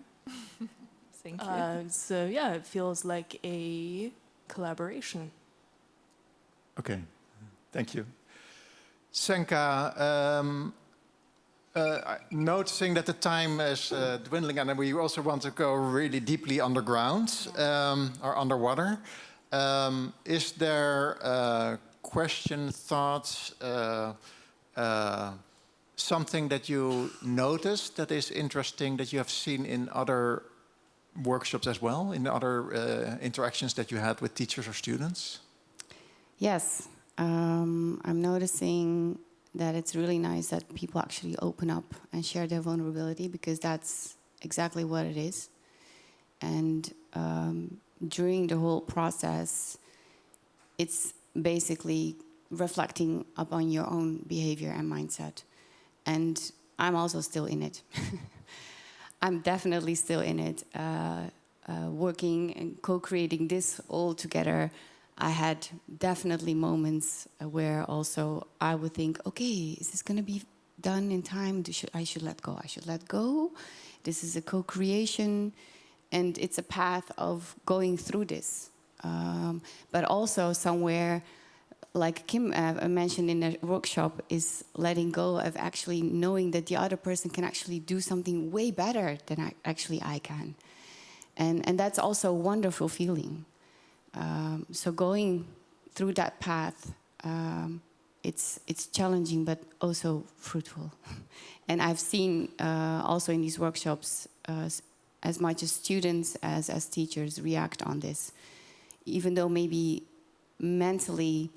Thank you. So yeah, it feels like a collaboration. Okay, thank you. Senka, noticing that the time is dwindling and we also want to go really deeply underground or underwater, is there a question, thoughts, something that you noticed that is interesting that you have seen in other workshops as well, in other interactions that you had with teachers or students? Yes. I'm noticing that it's really nice that people actually open up and share their vulnerability, because that's exactly what it is. And during the whole process, it's basically reflecting upon your own behavior and mindset. And I'm also still in it. I'm definitely still in it. Working and co-creating this all together, I had definitely moments where also I would think, okay, is this going to be done in time? I should let go. I should let go. This is a co-creation, and it's a path of going through this. But also somewhere, like Kim mentioned in the workshop, is letting go of actually knowing that the other person can actually do something way better than I can. And that's also a wonderful feeling. So going through that path, it's challenging but also fruitful. And I've seen also in these workshops as much as students as teachers react on this, even though maybe mentally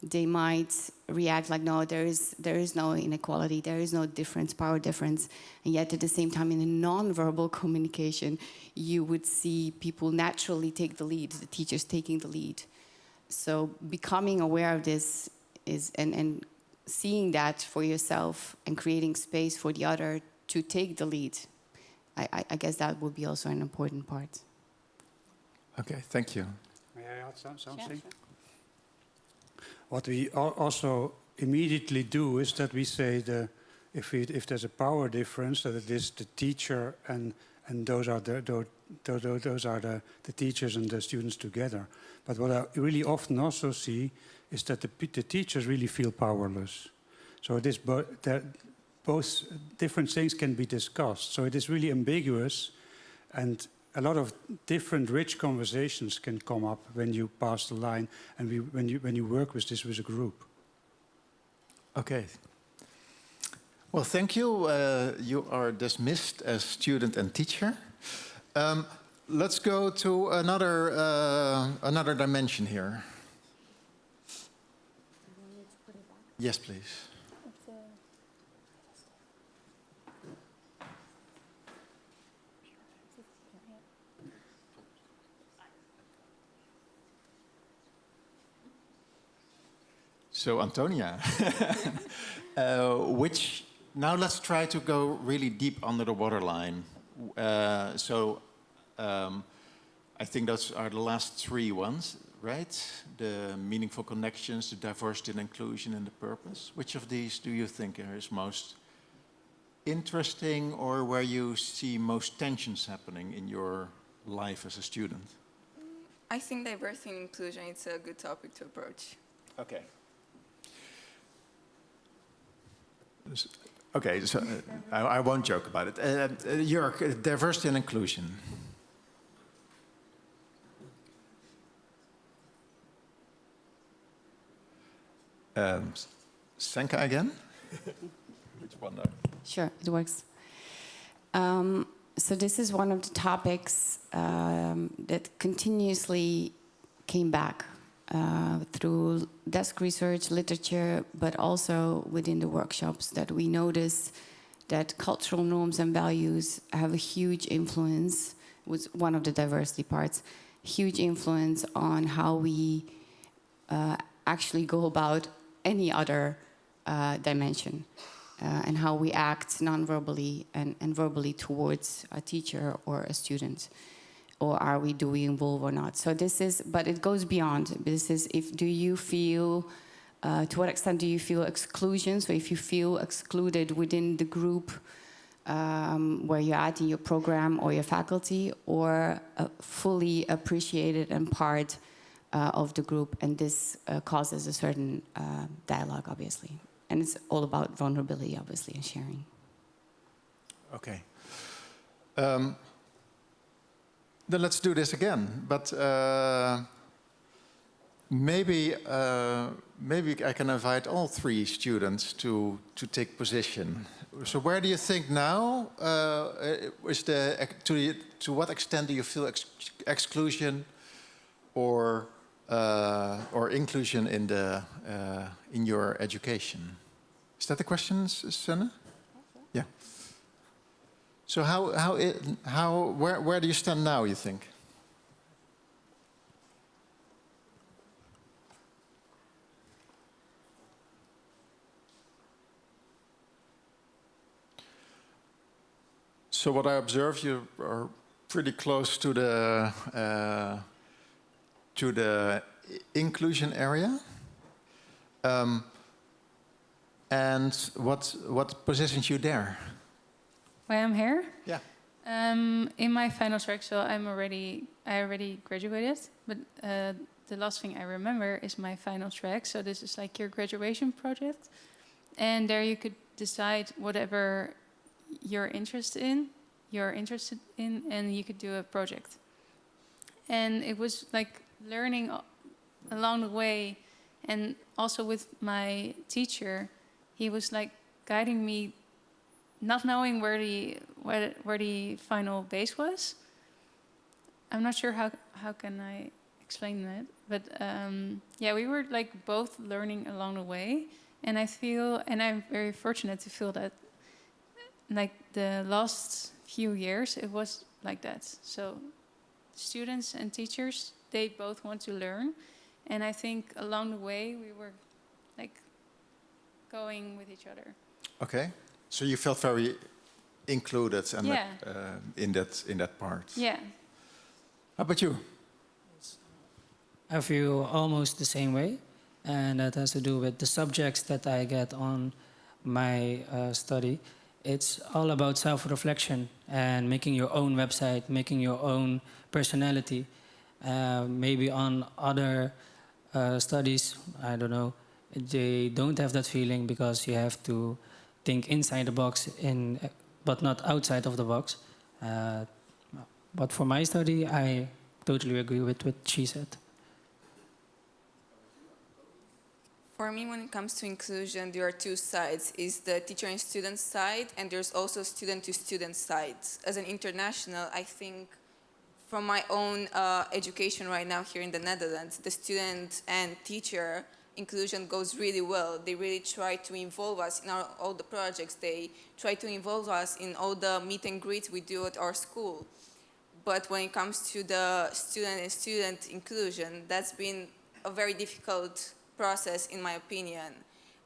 they might react like, no, there is no inequality, there is no difference, power difference. And yet at the same time, in a non-verbal communication, you would see people naturally take the lead, the teachers taking the lead. So becoming aware of this is, and seeing that for yourself and creating space for the other to take the lead, I guess that would be also an important part. Okay, thank you. May I add something? Yeah, sure. What we also immediately do is that we say if there's a power difference, that it is the teacher and those are the teachers and the students together. But what I really often also see is that the teachers really feel powerless. So it is both different things can be discussed. So it is really ambiguous, and a lot of different rich conversations can come up when you pass the line and when you work with this with a group. Okay. Well, thank you. You are dismissed as student and teacher. Let's go to another dimension here. Yes, please. So Antonia, now let's try to go really deep under the waterline. I think those are the last three ones, right? The meaningful connections, the diversity and inclusion, and the purpose. Which of these do you think is most interesting, or where you see most tensions happening in your life as a student? I think diversity and inclusion is a good topic to approach. Okay. Okay, so I won't joke about it. Jörg, diversity and inclusion. Senka again? Which one now? Sure, it works. So this is one of the topics that continuously came back through desk research, literature, but also within the workshops, that we notice that cultural norms and values have a huge influence, was one of the diversity parts, huge influence on how we actually go about any other dimension. And how we act non-verbally and verbally towards a teacher or a student, or do we involve or not? So this is, but it goes beyond. This is, do you feel, to what extent do you feel exclusion? So if you feel excluded within the group where you're at in your program or your faculty, or fully appreciated and part of the group, and this causes a certain dialogue, obviously. And it's all about vulnerability, obviously, and sharing. Okay. Then let's do this again. But maybe I can invite all three students to take position. So where do you think now to what extent do you feel exclusion or inclusion in your education? Is that the question, Senne? Yeah. So where do you stand now, you think? So what I observe, you are pretty close to the inclusion area. And what positions you there? Why I'm here? Yeah. In my final track, so I already graduated, but the last thing I remember is my final track. So this is like your graduation project, and there you could decide whatever you're interested in, and you could do a project. And it was like learning along the way, and also with my teacher, he was like guiding me, not knowing where the final base was. I'm not sure how can I explain that, but yeah, we were like both learning along the way, and I'm very fortunate to feel that like the last few years it was like that. So students and teachers, they both want to learn, and I think along the way we were like going with each other. Okay, so you felt very included and yeah. in that part. Yeah. How about you? I feel almost the same way, and that has to do with the subjects that I get on my study. It's all about self-reflection and making your own website, making your own personality. Maybe on other studies, I don't know, they don't have that feeling because you have to think inside the box, but not outside of the box. But for my study, I totally agree with what she said. For me, when it comes to inclusion, there are two sides. Is the teacher and student side, and there's also student-to-student side. As an international, I think from my own education right now here in the Netherlands, the student and teacher inclusion goes really well. They really try to involve us in all the projects. They try to involve us in all the meet and greets we do at our school. But when it comes to the student and student inclusion, that's been a very difficult process, in my opinion,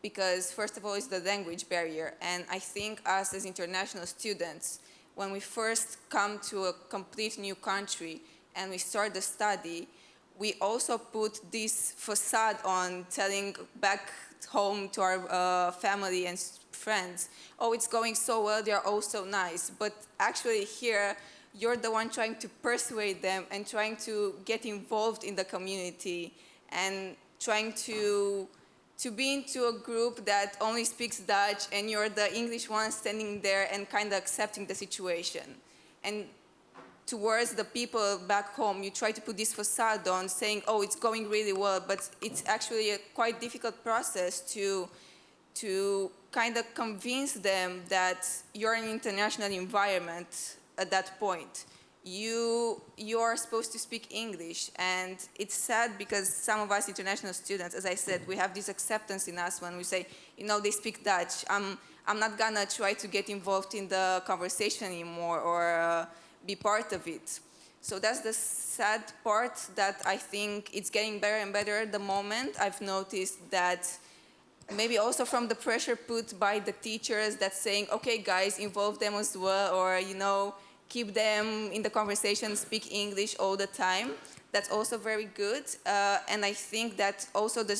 because first of all, it's the language barrier. And I think us as international students, when we first come to a complete new country and we start the study, we also put this facade on, telling back home to our family and friends, oh, it's going so well, they're all so nice. But actually here, you're the one trying to persuade them and trying to get involved in the community and trying to be into a group that only speaks Dutch, and you're the English one standing there and kind of accepting the situation. And towards the people back home, you try to put this facade on, saying, oh, it's going really well, but it's actually a quite difficult process to kind of convince them that you're in an international environment at that point. You are supposed to speak English, and it's sad because some of us international students, as I said, we have this acceptance in us when we say, you know, they speak Dutch. I'm not gonna try to get involved in the conversation anymore or be part of it. So that's the sad part, that I think it's getting better and better at the moment. I've noticed that maybe also from the pressure put by the teachers that's saying, okay, guys, involve them as well, or, you know, keep them in the conversation, speak English all the time. That's also very good. And I think that also the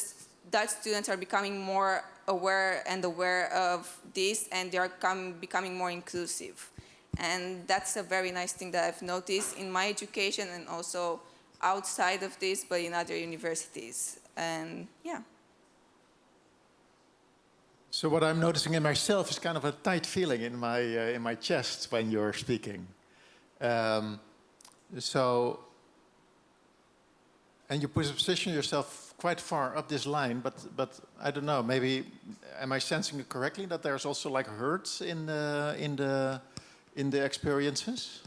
Dutch students are becoming more aware of this, and they are becoming more inclusive. And that's a very nice thing that I've noticed in my education and also outside of this, but in other universities. And yeah. So what I'm noticing in myself is kind of a tight feeling in my chest when you're speaking. And you position yourself quite far up this line, but I don't know. Maybe am I sensing it correctly that there's also like hurt in the experiences?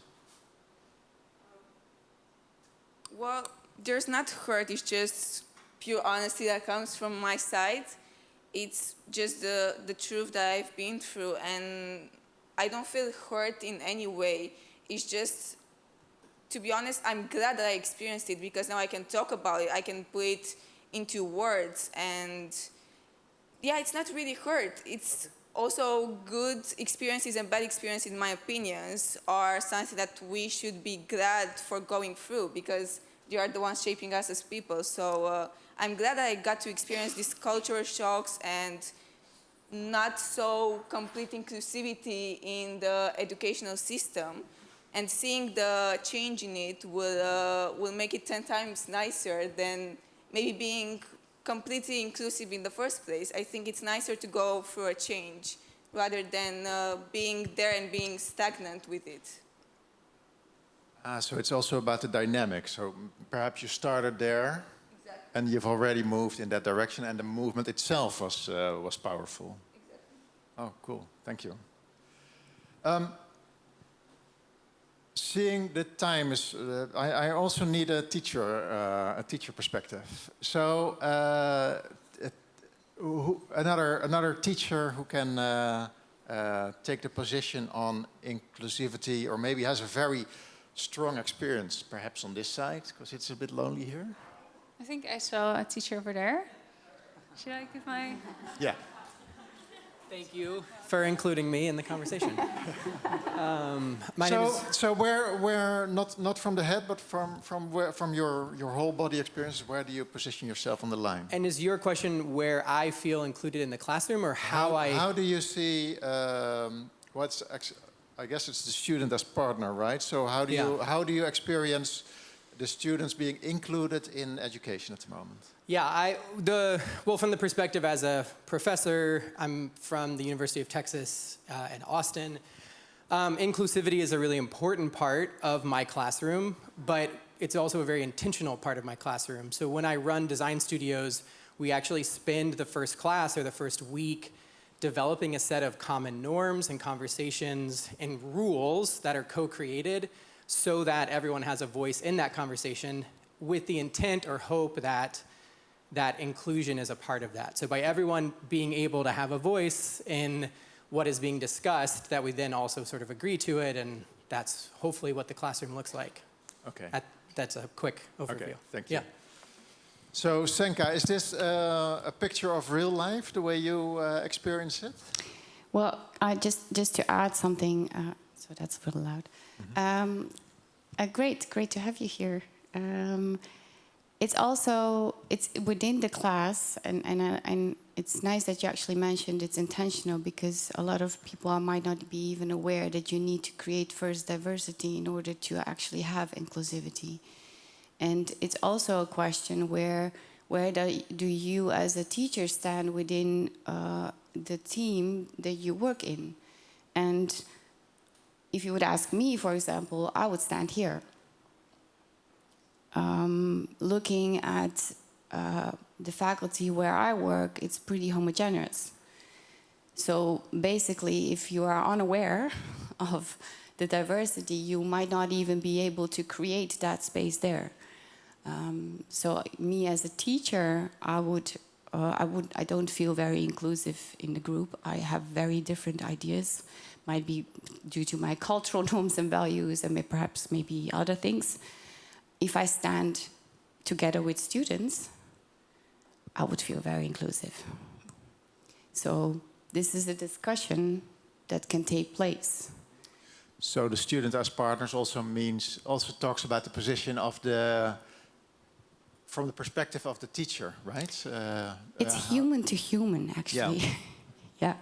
Well, there's not hurt. It's just pure honesty that comes from my side. It's just the truth that I've been through, and I don't feel hurt in any way. It's just, to be honest, I'm glad that I experienced it, because now I can talk about it. I can put it into words, and yeah, it's not really hurt. It's also good experiences and bad experiences, in my opinions, are something that we should be glad for going through, because they are the ones shaping us as people. So I'm glad that I got to experience these cultural shocks and not so complete inclusivity in the educational system. And seeing the change in it will make it 10 times nicer than maybe being completely inclusive in the first place. I think it's nicer to go through a change rather than being there and being stagnant with it. So it's also about the dynamic. So perhaps you started there, exactly, and you've already moved in that direction, and the movement itself was powerful. Exactly. Oh, cool. Thank you. Seeing the time is, I also need a teacher perspective. So another teacher who can take the position on inclusivity, or maybe has a very strong experience, perhaps on this side, because it's a bit lonely here. I think I saw a teacher over there. Should I give my... Yeah. Thank you for including me in the conversation. My name is... So where not from the head, but from your whole body experience, where do you position yourself on the line? And is your question where I feel included in the classroom, or how do you see I guess it's the student as partner, right? So how do you experience the students being included in education at the moment? Yeah, well, from the perspective as a professor, I'm from the University of Texas in Austin. Inclusivity is a really important part of my classroom, but it's also a very intentional part of my classroom. So when I run design studios, we actually spend the first class or the first week developing a set of common norms and conversations and rules that are co-created so that everyone has a voice in that conversation, with the intent or hope that inclusion is a part of that. So by everyone being able to have a voice in what is being discussed, that we then also sort of agree to it, and that's hopefully what the classroom looks like. Okay. That's a quick overview. Okay, thank you. Yeah. So, Senka, is this a picture of real life, the way you experience it? Well, just to add something, so that's a little loud. Great to have you here. It's within the class, and it's nice that you actually mentioned it's intentional, because a lot of people might not be even aware that you need to create first diversity in order to actually have inclusivity. And it's also a question where do you as a teacher stand within the team that you work in? And if you would ask me, for example, I would stand here. Looking at the faculty where I work, it's pretty homogeneous. So basically, if you are unaware of the diversity, you might not even be able to create that space there. So me as a teacher, I don't feel very inclusive in the group. I have very different ideas. Might be due to my cultural norms and values, and perhaps maybe other things. If I stand together with students, I would feel very inclusive. So this is a discussion that can take place. So the student as partners also talks about the position of from the perspective of the teacher, right? It's human to human, actually. Yeah. Yeah.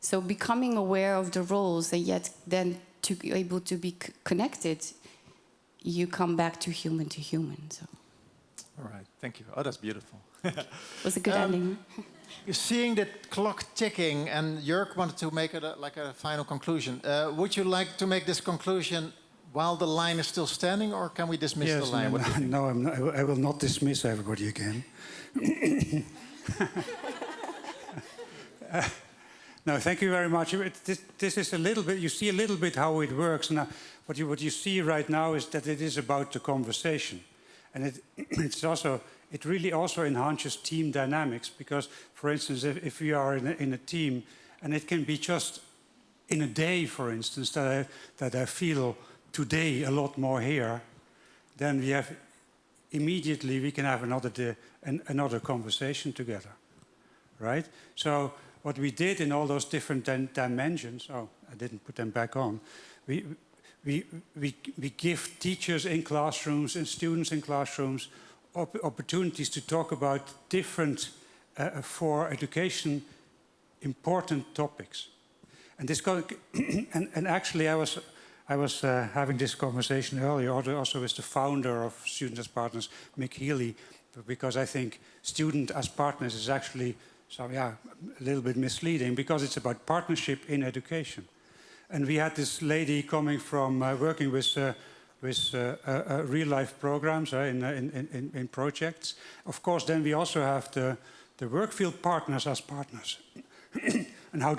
So becoming aware of the roles, and yet then to be able to be connected, you come back to human. So. All right, thank you. Oh, that's beautiful. Was a good ending. You're seeing the clock ticking, and Jörg wanted to make it a final conclusion. Would you like to make this conclusion while the line is still standing, or can we dismiss the line? No, I will not dismiss everybody again. No, thank you very much. This is a little bit, you see a little bit how it works. Now, what you see right now is that it is about the conversation. And it really also enhances team dynamics, because, for instance, if we are in a team, and it can be just in a day, for instance, that I feel today a lot more here, then immediately we can have another conversation together, right? So what we did in all those different dimensions, I didn't put them back on, we give teachers in classrooms and students in classrooms opportunities to talk about different, for education, important topics. And actually I was having this conversation earlier also with the founder of Students as Partners, Mick Healy, because I think student as partners is actually a little bit misleading, because it's about partnership in education. And we had this lady coming from working with real-life programs in projects. Of course, then we also have the work field partners as partners. And how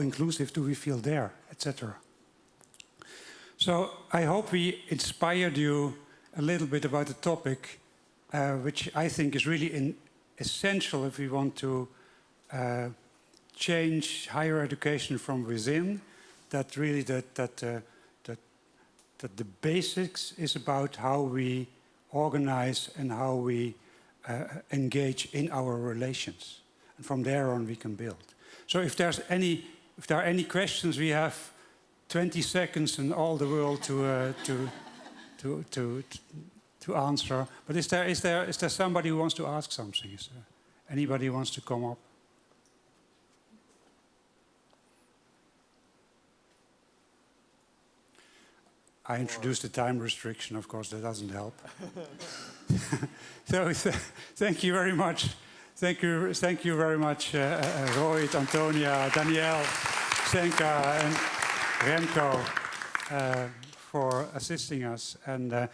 inclusive do we feel there, etc. So I hope we inspired you a little bit about the topic, which I think is really essential if we want to change higher education from within. That really that the basics is about how we organize and how we engage in our relations, and from there on we can build. So if there are any questions, we have 20 seconds in all the world to answer. But is there somebody who wants to ask something? Is there anybody who wants to come up? I introduced a time restriction, of course, that doesn't help. So thank you very much. Thank you very much, Roy, Antonia, Danielle, Senka, and Remco for assisting us. And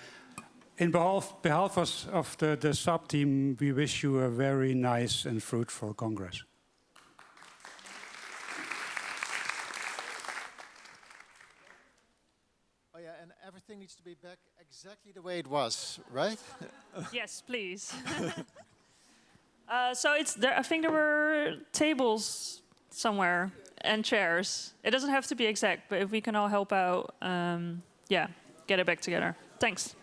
in behalf of the SAP team, we wish you a very nice and fruitful Congress. Oh yeah, and everything needs to be back exactly the way it was, right? Yes, please. So it's there. I think there were tables somewhere and chairs. It doesn't have to be exact, but if we can all help out, yeah, get it back together. Thanks.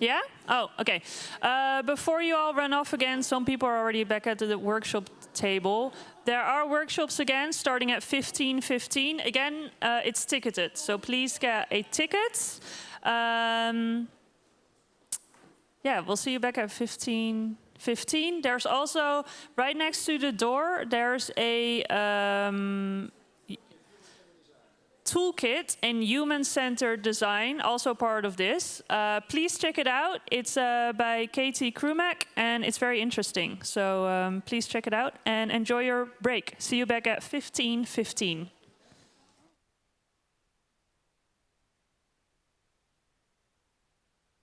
Yeah? Oh, okay. Before you all run off again, some people are already back at the workshop table. There are workshops again, starting at 15:15. Again, it's ticketed, so please get a ticket. Yeah, we'll see you back at 15:15. There's also, right next to the door, there's a toolkit in human-centered design, also part of this. Please check it out. It's by Katie Krumak, and it's very interesting. So please check it out and enjoy your break. See you back at 15:15.